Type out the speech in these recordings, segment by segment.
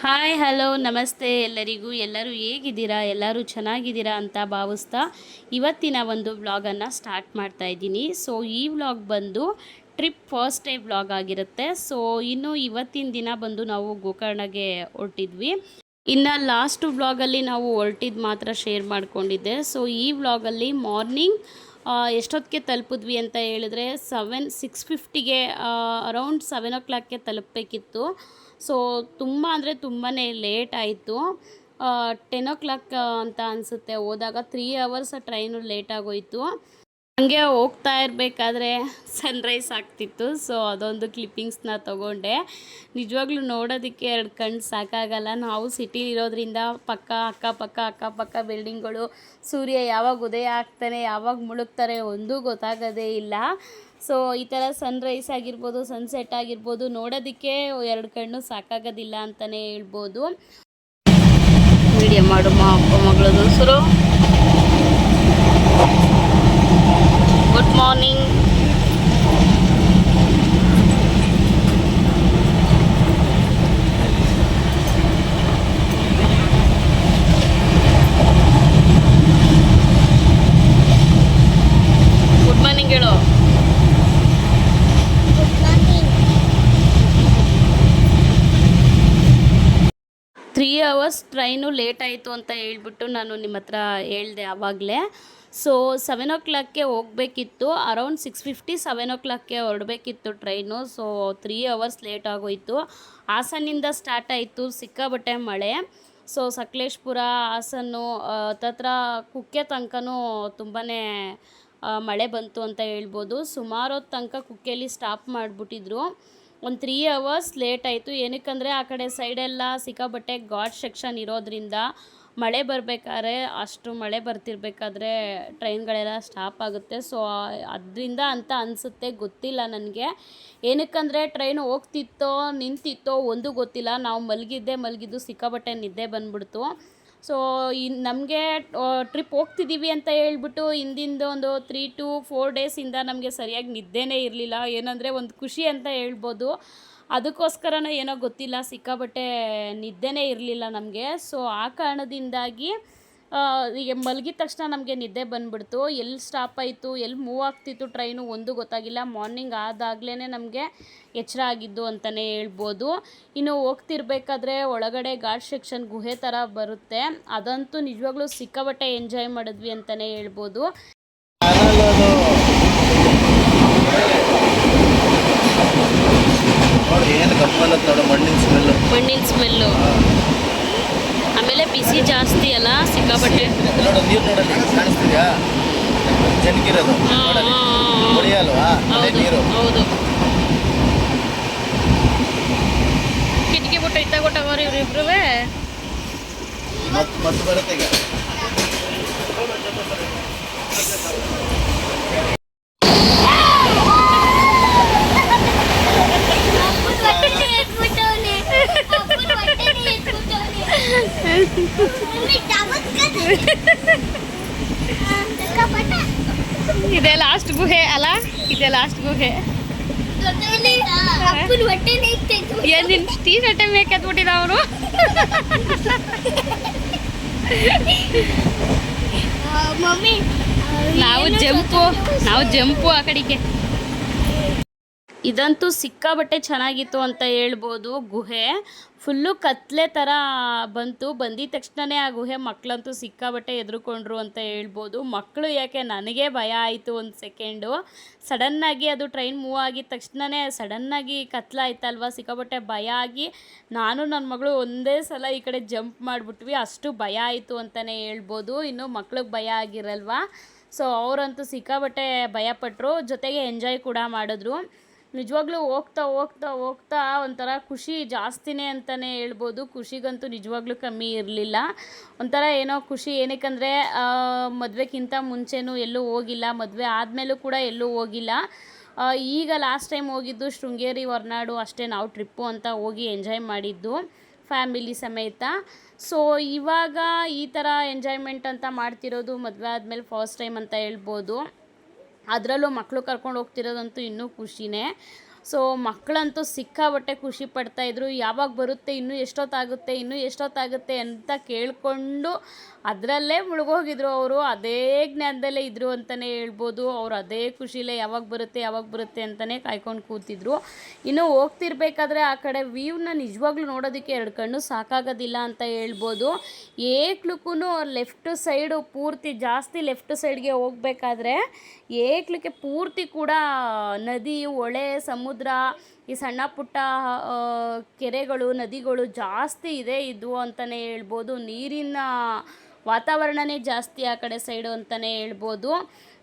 Hi hello ನಮಸ್ತೆ ಎಲ್ಲರಿಗೂ. ಎಲ್ಲರೂ ಹೇಗಿದ್ದೀರಾ? ಎಲ್ಲರೂ ಚೆನ್ನಾಗಿದ್ದೀರಾ ಅಂತ ಭಾವಿಸ್ತಾ ಇವತ್ತಿನ ಒಂದು ವ್ಲಾಗನ್ನು ಸ್ಟಾರ್ಟ್ ಮಾಡ್ತಾ ಇದ್ದೀನಿ. ಸೊ ಈ ವ್ಲಾಗ್ ಬಂದು ಟ್ರಿಪ್ ಫಸ್ಟ್ ಡೇ ವ್ಲಾಗ್ ಆಗಿರುತ್ತೆ. ಸೊ ಇನ್ನು ಇವತ್ತಿನ ದಿನ ಬಂದು ನಾವು ಗೋಕರ್ಣಗೆ ಹೊರಟಿದ್ವಿ. ಇನ್ನು ಲಾಸ್ಟ್ ವ್ಲಾಗಲ್ಲಿ ನಾವು ಹೊರಟಿದ್ದು ಮಾತ್ರ ಶೇರ್ ಮಾಡ್ಕೊಂಡಿದ್ದೆ. ಸೊ ಈ ವ್ಲಾಗಲ್ಲಿ ಮಾರ್ನಿಂಗ್ ಎಷ್ಟೊತ್ತಿಗೆ ತಲುಪಿದ್ವಿ ಅಂತ ಹೇಳಿದ್ರೆ 6:50ಗೆ ಅರೌಂಡ್ 7 o'clockಗೆ ತಲುಪಬೇಕಿತ್ತು. ಸೊ ತುಂಬ ಅಂದರೆ ತುಂಬಾ ಲೇಟ್ ಆಯಿತು. 10 o'clock ಅಂತ ಅನಿಸುತ್ತೆ ಹೋದಾಗ. 3 hours ಟ್ರೈನು ಲೇಟಾಗೋಯಿತು. ಹಂಗೆ ಹೋಗ್ತಾ ಇರಬೇಕಾದ್ರೆ ಸನ್ರೈಸ್ ಆಗ್ತಿತ್ತು. ಸೊ ಅದೊಂದು ಕ್ಲಿಪ್ಪಿಂಗ್ಸ್ನ ತೊಗೊಂಡೆ. ನಿಜವಾಗ್ಲೂ ನೋಡೋದಕ್ಕೆ 2 ಕಣ್ಣು ಸಾಕಾಗಲ್ಲ. ನಾವು ಸಿಟಿಲಿರೋದ್ರಿಂದ ಅಕ್ಕಪಕ್ಕ ಬಿಲ್ಡಿಂಗ್ಗಳು, ಸೂರ್ಯ ಯಾವಾಗ ಉದಯ ಆಗ್ತಾನೆ ಯಾವಾಗ ಮುಳುಗ್ತಾರೆ ಒಂದೂ ಗೊತ್ತಾಗೋದೇ ಇಲ್ಲ. ಸೊ ಈ ಥರ ಸನ್ರೈಸ್ ಆಗಿರ್ಬೋದು, ಸನ್ಸೆಟ್ ಆಗಿರ್ಬೋದು, ನೋಡೋದಕ್ಕೆ 2 ಕಣ್ಣು ಸಾಕಾಗೋದಿಲ್ಲ ಅಂತಲೇ ಹೇಳ್ಬೋದು. ವಿಡಿಯೋ ಮಾಡು ಅಪ್ಪ ಮಗಳದು ಸುರು. Good morning. ಗುಡ್ ಮಾರ್ನಿಂಗ್ ಹೇಳು. 3 hours ಟ್ರೈನು ಲೇಟ್ ಆಯಿತು ಅಂತ ಹೇಳ್ಬಿಟ್ಟು ನಾನು ನಿಮ್ಮ ಹತ್ರ ಹೇಳಿದೆ ಆವಾಗಲೇ. ಸೊ 7 o'clockಗೆ ಹೋಗಬೇಕಿತ್ತು. ಅರೌಂಡ್ 6:50 7 o'clockಗೆ ಹೊರಡಬೇಕಿತ್ತು ಟ್ರೈನು. ಸೊ 3 hours ಲೇಟ್ ಆಗೋಯಿತು. ಹಾಸನಿಂದ ಸ್ಟಾರ್ಟ್ ಆಯಿತು ಸಿಕ್ಕಾಬಟ್ಟೆ ಮಳೆ. ಸೊ ಸಕಲೇಶಪುರ, ಹಾಸನ್ನು ಹತ್ತತ್ರ ಕುಕ್ಕೆ ತನಕನೂ ತುಂಬಾ ಮಳೆ ಬಂತು ಅಂತ ಹೇಳ್ಬೋದು. ಸುಮಾರು ಹೊತ್ತು ತನಕ ಕುಕ್ಕೆಯಲ್ಲಿ ಸ್ಟಾಪ್ ಮಾಡಿಬಿಟ್ಟಿದ್ರು. ಒಂದು 3 hours ಲೇಟ್ ಆಯಿತು. ಏನಕ್ಕಂದರೆ ಆ ಕಡೆ ಸೈಡೆಲ್ಲ ಸಿಕ್ಕಾಬಟ್ಟೆ ಘಾಟ್ ಸೆಕ್ಷನ್ ಇರೋದ್ರಿಂದ ಮಳೆ ಬರಬೇಕಾದ್ರೆ, ಅಷ್ಟು ಮಳೆ ಬರ್ತಿರ್ಬೇಕಾದ್ರೆ ಟ್ರೈನ್ಗಳೆಲ್ಲ ಸ್ಟಾಪ್ ಆಗುತ್ತೆ. ಸೊ ಅದರಿಂದ ಅಂತ ಅನಿಸುತ್ತೆ, ಗೊತ್ತಿಲ್ಲ ನನಗೆ. ಏನಕ್ಕಂದರೆ ಟ್ರೈನು ಹೋಗ್ತಿತ್ತೋ ನಿಂತಿತ್ತೋ ಒಂದು ಗೊತ್ತಿಲ್ಲ. ನಾವು ಮಲಗಿದ್ದು ಸಿಕ್ಕಾಬಟ್ಟೆ ನಿದ್ದೆ ಬಂದ್ಬಿಡ್ತು. ಸೊ ನಮಗೆ ಟ್ರಿಪ್ ಹೋಗ್ತಿದ್ದೀವಿ ಅಂತ ಹೇಳ್ಬಿಟ್ಟು ಹಿಂದಿಂದ ಒಂದು 3 to 4 ಡೇಸಿಂದ ನಮಗೆ ಸರಿಯಾಗಿ ನಿದ್ದೆನೇ ಇರಲಿಲ್ಲ. ಏನಂದರೆ ಒಂದು ಖುಷಿ ಅಂತ ಹೇಳ್ಬೋದು. ಅದಕ್ಕೋಸ್ಕರನೋ ಏನೋ ಗೊತ್ತಿಲ್ಲ, ಸಿಕ್ಕಾಬಟ್ಟೆ ನಿದ್ದೆನೇ ಇರಲಿಲ್ಲ ನಮಗೆ. ಸೊ ಆ ಕಾರಣದಿಂದಾಗಿ ಈಗ ಮಲಗಿದ ತಕ್ಷಣ ನಮಗೆ ನಿದ್ದೆ ಬಂದುಬಿಡ್ತು. ಎಲ್ಲಿ ಸ್ಟಾಪ್ ಆಯಿತು, ಎಲ್ಲಿ ಮೂವ್ ಆಗ್ತಿತ್ತು ಟ್ರೈನು ಒಂದು ಗೊತ್ತಾಗಿಲ್ಲ. ಮಾರ್ನಿಂಗ್ ಆದಾಗಲೇ ನಮಗೆ ಎಚ್ಚರ ಆಗಿದ್ದು ಅಂತಲೇ ಹೇಳ್ಬೋದು. ಇನ್ನು ಹೋಗ್ತಿರ್ಬೇಕಾದ್ರೆ ಒಳಗಡೆ ಘಾಟ್ ಸೆಕ್ಷನ್ ಗುಹೆ ಥರ ಬರುತ್ತೆ. ಅದಂತೂ ನಿಜವಾಗ್ಲೂ ಸಿಕ್ಕಾಬಟ್ಟೆ ಎಂಜಾಯ್ ಮಾಡಿದ್ವಿ ಅಂತಲೇ ಹೇಳ್ಬೋದು. ಮಣ್ಣಿನ ಸ್ಮೆಲ್ಲು, ಆಮೇಲೆ ಬಿಸಿ ಜಾಸ್ತಿ ಅಲ್ಲ ಸಿಕ್ಕಾಬಟ್ಟೆ. ಹೌದು, ಕಿಟಕಿ ಬಿಟ್ಟು ಇತ್ತಾಗೊಟ್ಟಾಗೋರು ಇವರಿಬ್ರು. ಇದೇ ಲಾಸ್ಟ್ ಗುಹೆ ಅಲ್ಲ, ಇದೇ ಲಾಸ್ಟ್ ಗುಹೆ. ಏನ್ ನಿನ್ ಟೀ ಶರ್ಟೆ ಮೇಕೆತ್ಬಿಟ್ಟಿದ ಅವರು. ನಾವು ಜಂಪು ಆ ಕಡೆಗೆ. ಇದಂತೂ ಸಿಕ್ಕಾಬಟ್ಟೆ ಚೆನ್ನಾಗಿತ್ತು ಅಂತ ಹೇಳ್ಬೋದು. ಗುಹೆ ಫುಲ್ಲು ಕತ್ಲೆ ಥರ ಬಂದಿದ ತಕ್ಷಣವೇ ಆ ಗುಹೆ ಮಕ್ಕಳಂತೂ ಸಿಕ್ಕಾಬಟ್ಟೆ ಎದುರುಕೊಂಡ್ರು ಅಂತ ಹೇಳ್ಬೋದು. ಮಕ್ಕಳು ಯಾಕೆ, ನನಗೆ ಭಯ ಆಯಿತು ಒಂದು ಸೆಕೆಂಡು. ಸಡನ್ನಾಗಿ ಅದು ಟ್ರೈನ್ ಮೂವ್ ಆಗಿದ ತಕ್ಷಣವೇ ಸಡನ್ನಾಗಿ ಕತ್ಲಾಯ್ತಲ್ವ, ಸಿಕ್ಕಾಬಟ್ಟೆ ಭಯ ಆಗಿ ನಾನು ನನ್ನ ಮಗಳು ಒಂದೇ ಸಲ ಈ ಕಡೆ ಜಂಪ್ ಮಾಡಿಬಿಟ್ವಿ. ಅಷ್ಟು ಭಯ ಆಯಿತು ಅಂತಲೇ ಹೇಳ್ಬೋದು. ಇನ್ನು ಮಕ್ಳಿಗೆ ಭಯ ಆಗಿರಲ್ವ. ಸೊ ಅವರಂತೂ ಸಿಕ್ಕಾಬಟ್ಟೆ ಭಯಪಟ್ಟರು, ಜೊತೆಗೆ ಎಂಜಾಯ್ ಕೂಡ ಮಾಡಿದ್ರು. ನಿಜವಾಗ್ಲೂ ಹೋಗ್ತಾ ಒಂಥರ ಖುಷಿ ಜಾಸ್ತಿನೇ ಅಂತಲೇ ಹೇಳ್ಬೋದು. ಖುಷಿಗಂತೂ ನಿಜವಾಗ್ಲೂ ಕಮ್ಮಿ ಇರಲಿಲ್ಲ. ಒಂಥರ ಏನೋ ಖುಷಿ. ಏನಕ್ಕಂದರೆ ಮದುವೆಗಿಂತ ಮುಂಚೆನೂ ಎಲ್ಲೂ ಹೋಗಿಲ್ಲ, ಮದುವೆ ಆದಮೇಲೂ ಕೂಡ ಎಲ್ಲೂ ಹೋಗಿಲ್ಲ. ಈಗ ಲಾಸ್ಟ್ ಟೈಮ್ ಹೋಗಿದ್ದು ಶೃಂಗೇರಿ, ಹೊರನಾಡು ಅಷ್ಟೇ ನಾವು ಟ್ರಿಪ್ಪು ಅಂತ ಹೋಗಿ ಎಂಜಾಯ್ ಮಾಡಿದ್ದು ಫ್ಯಾಮಿಲಿ ಸಮೇತ. ಸೊ ಇವಾಗ ಈ ಥರ ಎಂಜಾಯ್ಮೆಂಟ್ ಅಂತ ಮಾಡ್ತಿರೋದು ಮದುವೆ ಆದಮೇಲೆ ಫಸ್ಟ್ ಟೈಮ್ ಅಂತ ಹೇಳ್ಬೋದು. ಅದರಲ್ಲೂ ಮಕ್ಕಳು ಕರ್ಕೊಂಡು ಹೋಗ್ತಿರೋದಂತೂ ಇನ್ನೂ ಖುಷಿನೇ. ಸೊ ಮಕ್ಕಳಂತೂ ಸಿಕ್ಕಾಬಟ್ಟೆ ಖುಷಿ ಪಡ್ತಾಯಿದ್ರು. ಯಾವಾಗ ಬರುತ್ತೆ, ಇನ್ನೂ ಎಷ್ಟೊತ್ತಾಗುತ್ತೆ ಅಂತ ಕೇಳಿಕೊಂಡು ಅದರಲ್ಲೇ ಮುಳುಗೋಗಿದ್ರು ಅವರು. ಅದೇ ಜ್ಞಾನದಲ್ಲೇ ಇದ್ದರು ಅಂತಲೇ ಹೇಳ್ಬೋದು. ಅವರು ಅದೇ ಖುಷಿಲೇ ಯಾವಾಗ ಬರುತ್ತೆ ಅಂತಲೇ ಕಾಯ್ಕೊಂಡು ಕೂತಿದ್ರು. ಇನ್ನು ಹೋಗ್ತಿರ್ಬೇಕಾದ್ರೆ ಆ ಕಡೆ ವ್ಯೂನ ನಿಜವಾಗ್ಲೂ ನೋಡೋದಕ್ಕೆ 2 ಕಣ್ಣು ಸಾಕಾಗೋದಿಲ್ಲ ಅಂತ ಹೇಳ್ಬೋದು. ಏಕ್ಲಕ್ಕೂ ಲೆಫ್ಟ್ ಸೈಡು ಪೂರ್ತಿ ಜಾಸ್ತಿ ಲೆಫ್ಟ್ ಸೈಡ್ಗೆ ಹೋಗ್ಬೇಕಾದ್ರೆ ಏಕ್ಲಕ್ಕೆ ಪೂರ್ತಿ ಕೂಡ ನದಿ, ಹೊಳೆ, ಸಮುದ್ರ, ಈ ಸಣ್ಣ ಪುಟ್ಟ ಕೆರೆಗಳು, ನದಿಗಳು ಜಾಸ್ತಿ ಇದ್ವು ಅಂತಲೇ ಹೇಳ್ಬೋದು. ನೀರಿನ ವಾತಾವರಣನೇ ಜಾಸ್ತಿ ಆ ಕಡೆ ಸೈಡು ಅಂತಲೇ ಹೇಳ್ಬೋದು.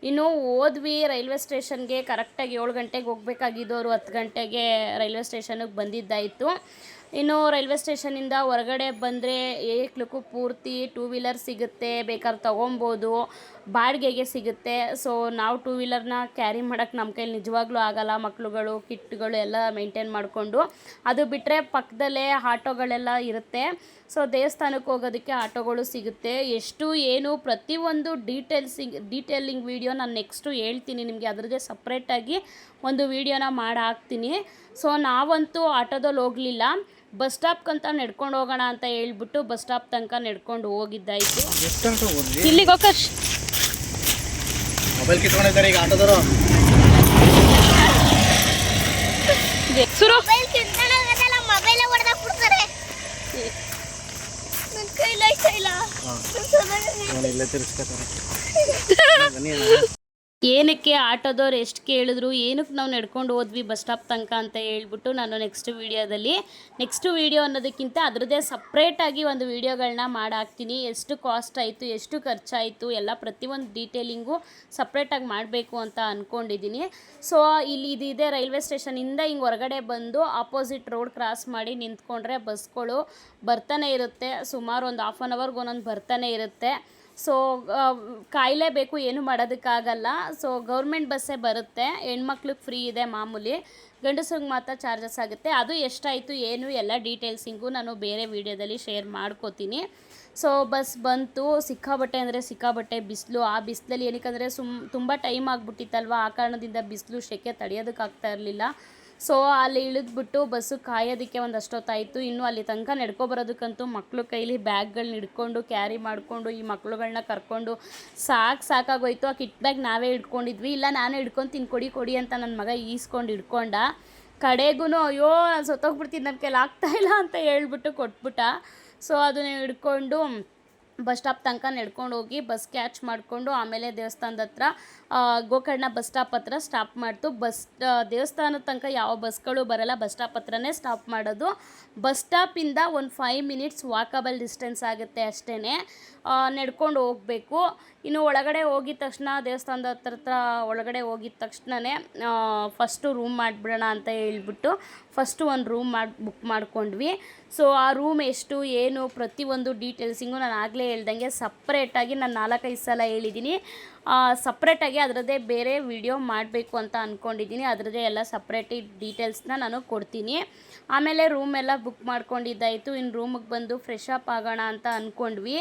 ಇನ್ನು ಹೋದ್ವಿ ರೈಲ್ವೆ ಸ್ಟೇಷನ್ಗೆ. ಕರೆಕ್ಟಾಗಿ 7 ಗಂಟೆಗೆ ಹೋಗ್ಬೇಕಾಗಿದ್ದವರು 10 ಗಂಟೆಗೆ ರೈಲ್ವೆ ಸ್ಟೇಷನ್ಗೆ ಬಂದಿದ್ದಾಯಿತು. ಇನ್ನು ರೈಲ್ವೆ ಸ್ಟೇಷನಿಂದ ಹೊರಗಡೆ ಬಂದರೆ ಏಕ್ಲಕ್ಕೂ ಪೂರ್ತಿ 2 ವೀಲರ್ ಸಿಗುತ್ತೆ, ಬೇಕಾದ್ರೆ ತೊಗೊಬೋದು, ಬಾಡಿಗೆಗೆ ಸಿಗುತ್ತೆ. ಸೊ ನಾವು 2 ವೀಲರ್ನ ಕ್ಯಾರಿ ಮಾಡೋಕ್ಕೆ ನಮ್ಮ ಕೈಲಿ ನಿಜವಾಗ್ಲೂ ಆಗೋಲ್ಲ, ಮಕ್ಳುಗಳು, ಕಿಟ್ಗಳು ಎಲ್ಲ ಮೇಂಟೈನ್ ಮಾಡಿಕೊಂಡು. ಅದು ಬಿಟ್ಟರೆ ಪಕ್ಕದಲ್ಲೇ ಆಟೋಗಳೆಲ್ಲ ಇರುತ್ತೆ. ಸೊ ದೇವಸ್ಥಾನಕ್ಕೆ ಹೋಗೋದಕ್ಕೆ ಆಟೋಗಳು ಸಿಗುತ್ತೆ. ಎಷ್ಟು ಏನು ಪ್ರತಿಯೊಂದು ಡೀಟೇಲಿಂಗ್ ವೀಡಿಯೋ ನಾನು ನೆಕ್ಸ್ಟು ಹೇಳ್ತೀನಿ ನಿಮಗೆ. ಅದರದ್ದೇ ಸಪ್ರೇಟಾಗಿ ಒಂದು ವೀಡಿಯೋನ ಮಾಡಿ ಹಾಕ್ತೀನಿ. ಸೊ ನಾವಂತೂ ಆಟೋದಲ್ಲಿ ಹೋಗಲಿಲ್ಲ, ಬಸ್ ಸ್ಟಾಪ್ಗಂತ ನಡ್ಕೊಂಡು ಹೋಗೋಣ ಅಂತ ಹೇಳ್ಬಿಟ್ಟು ಬಸ್ ಸ್ಟಾಪ್ ತನಕ ನಡ್ಕೊಂಡು ಹೋಗಿದ್ದಾಯಿತು. ಇಲ್ಲಿಗೆ ಹೋಗರ್ಷ್ ಮೊಬೈಲ್ ಕಿತ್ಕೊಂಡಿದ್ದಾರೆ ಈಗ ಆಟೋದವರು. ಮೊಬೈಲ್ ಕಿತ್ಕೊಂಡಾಗಲ್ಲ, ಮೊಬೈಲ್ ಹೊಡೆದಾಕ್ ಬಿಡ್ತಾರೆ. ನನ್ನ ಕೈಲಿ ಇಲ್ಲ ಇಲ್ಲ ತಿರ್ಸ್ಕೊತಾರೆ. ಏನಕ್ಕೆ ಆಟೋದವ್ರು ಎಷ್ಟು ಕೇಳಿದ್ರು, ಏನಕ್ಕೆ ನಾವು ನಡ್ಕೊಂಡು ಹೋದ್ವಿ ಬಸ್ ಸ್ಟಾಪ್ ತನಕ ಅಂತ ಹೇಳ್ಬಿಟ್ಟು ನಾನು ನೆಕ್ಸ್ಟ್ ವೀಡಿಯೋ ಅನ್ನೋದಕ್ಕಿಂತ ಅದರದ್ದೇ ಸಪ್ರೇಟಾಗಿ ಒಂದು ವೀಡಿಯೋಗಳನ್ನ ಮಾಡಾಕ್ತೀನಿ. ಎಷ್ಟು ಕಾಸ್ಟ್ ಆಯಿತು, ಎಷ್ಟು ಖರ್ಚಾಯಿತು ಎಲ್ಲ ಪ್ರತಿಯೊಂದು ಡೀಟೇಲಿಂಗು ಸಪ್ರೇಟಾಗಿ ಮಾಡಬೇಕು ಅಂತ ಅಂದ್ಕೊಂಡಿದ್ದೀನಿ. ಸೊ ಇಲ್ಲಿ ಇದಿದೆ ರೈಲ್ವೆ ಸ್ಟೇಷನಿಂದ ಹಿಂಗೆ ಹೊರಗಡೆ ಬಂದು ಆಪೋಸಿಟ್ ರೋಡ್ ಕ್ರಾಸ್ ಮಾಡಿ ನಿಂತ್ಕೊಂಡ್ರೆ ಬಸ್ಗಳು ಬರ್ತಾನೆ ಇರುತ್ತೆ. ಸುಮಾರು ಒಂದು ಹಾಫ್ ಆನ್ ಅವರ್ಗೆ ಒಂದೊಂದು ಬರ್ತಾನೆ ಇರುತ್ತೆ. ಸೊ ಕಾಯಲೇಬೇಕು, ಏನು ಮಾಡೋದಕ್ಕಾಗಲ್ಲ. ಸೊ ಗೌರ್ಮೆಂಟ್ ಬಸ್ಸೇ ಬರುತ್ತೆ. ಹೆಣ್ಮಕ್ಳಿಗೆ ಫ್ರೀ ಇದೆ ಮಾಮೂಲಿ, ಗಂಡಸ್ರಿಗೆ ಮಾತ್ರ ಚಾರ್ಜಸ್ ಆಗುತ್ತೆ. ಅದು ಎಷ್ಟಾಯಿತು ಏನು ಎಲ್ಲ ಡೀಟೇಲ್ಸಿಂಗು ನಾನು ಬೇರೆ ವೀಡಿಯೋದಲ್ಲಿ ಶೇರ್ ಮಾಡ್ಕೋತೀನಿ. ಸೊ ಬಸ್ ಬಂತು. ಸಿಕ್ಕಾಬಟ್ಟೆ ಅಂದರೆ ಸಿಕ್ಕಾಬಟ್ಟೆ ಬಿಸಿಲು. ಆ ಬಿಸಿಲಲ್ಲಿ ಏನಕ್ಕಂದರೆ ತುಂಬ ಟೈಮ್ ಆಗಿಬಿಟ್ಟಿತ್ತಲ್ವ, ಆ ಕಾರಣದಿಂದ ಬಿಸಿಲು ಸೆಕೆ ತಡೆಯೋದಕ್ಕಾಗ್ತಾ ಇರಲಿಲ್ಲ. ಸೊ ಅಲ್ಲಿ ಇಳಿದ್ಬಿಟ್ಟು ಬಸ್ಸು ಕಾಯೋದಕ್ಕೆ ಒಂದಷ್ಟೊತ್ತಾಯಿತು. ಇನ್ನು ಅಲ್ಲಿ ತನಕ ನಡ್ಕೊಬರೋದಕ್ಕಂತೂ ಮಕ್ಕಳು ಕೈಲಿ ಬ್ಯಾಗ್ಗಳನ್ನ ಹಿಡ್ಕೊಂಡು ಕ್ಯಾರಿ ಮಾಡಿಕೊಂಡು ಈ ಮಕ್ಳುಗಳನ್ನ ಕರ್ಕೊಂಡು ಸಾಕಾಗೋಯ್ತು. ಆ ಕಿಟ್ ಬ್ಯಾಗ್ ನಾವೇ ಹಿಡ್ಕೊಂಡಿದ್ವಿ. ಇಲ್ಲ ನಾನೇ ಹಿಡ್ಕೊಂಡು ಕೊಡಿ ಅಂತ ನನ್ನ ಮಗ ಈಸ್ಕೊಂಡು ಹಿಡ್ಕೊಂಡ. ಕಡೆಗೂ ಅಯ್ಯೋ ಸತ್ತೋಗ್ಬಿಡ್ತೀನಿ, ನನ್ನ ಕೈಲಿ ಆಗ್ತಾಯಿಲ್ಲ ಅಂತ ಹೇಳ್ಬಿಟ್ಟು ಕೊಟ್ಬಿಟ್ಟ. ಸೊ ಅದನ್ನ ಹಿಡ್ಕೊಂಡು ಬಸ್ ಸ್ಟಾಪ್ ತನಕ ನಡ್ಕೊಂಡು ಹೋಗಿ ಬಸ್ ಕ್ಯಾಚ್ ಮಾಡಿಕೊಂಡು ಆಮೇಲೆ ದೇವಸ್ಥಾನದ ಹತ್ರ ಗೋಕರ್ಣ ಬಸ್ ಸ್ಟಾಪ್ ಹತ್ರ ಸ್ಟಾಪ್ ಮಾಡ್ತು. ದೇವಸ್ಥಾನದ ತನಕ ಯಾವ ಬಸ್ಗಳು ಬರೋಲ್ಲ, ಬಸ್ ಸ್ಟಾಪ್ ಹತ್ರನೇ ಸ್ಟಾಪ್ ಮಾಡೋದು. ಬಸ್ ಸ್ಟಾಪಿಂದ ಒಂದು 5 ಮಿನಿಟ್ಸ್ ವಾಕಬಲ್ ಡಿಸ್ಟೆನ್ಸ್ ಆಗುತ್ತೆ ಅಷ್ಟೇ, ನಡ್ಕೊಂಡು ಹೋಗಬೇಕು. ಇನ್ನು ಒಳಗಡೆ ಹೋಗಿದ ತಕ್ಷಣ ದೇವಸ್ಥಾನದ ಹತ್ರ ಒಳಗಡೆ ಹೋಗಿದ ತಕ್ಷಣವೇ ಫಸ್ಟು ರೂಮ್ ಮಾಡಿಬಿಡೋಣ ಅಂತ ಹೇಳ್ಬಿಟ್ಟು ಫಸ್ಟು ಒಂದು ರೂಮ್ ಬುಕ್ ಮಾಡ್ಕೊಂಡ್ವಿ. ಸೊ ಆ ರೂಮ್ ಎಷ್ಟು ಏನು ಪ್ರತಿಯೊಂದು ಡೀಟೇಲ್ಸಿಂಗು ನಾನು ಆಗಲೇ ಹೇಳ್ದಂಗೆ ಸಪ್ರೇಟಾಗಿ ನಾನು 4-5 ಸಲ ಹೇಳಿದ್ದೀನಿ. ಸಪ್ರೇಟಾಗಿ ಅದರದ್ದೇ ಬೇರೆ ವಿಡಿಯೋ ಮಾಡಬೇಕು ಅಂತ ಅಂದ್ಕೊಂಡಿದ್ದೀನಿ. ಅದರದ್ದೇ ಎಲ್ಲ ಸಪ್ರೇಟ್ ಡೀಟೇಲ್ಸ್ನ ನಾನು ಕೊಡ್ತೀನಿ. ಆಮೇಲೆ ರೂಮೆಲ್ಲ ಬುಕ್ ಮಾಡ್ಕೊಂಡಿದ್ದಾಯಿತು. ಇನ್ನು ರೂಮಿಗೆ ಬಂದು ಫ್ರೆಶ್ ಅಪ್ ಆಗೋಣ ಅಂತ ಅಂದ್ಕೊಂಡ್ವಿ.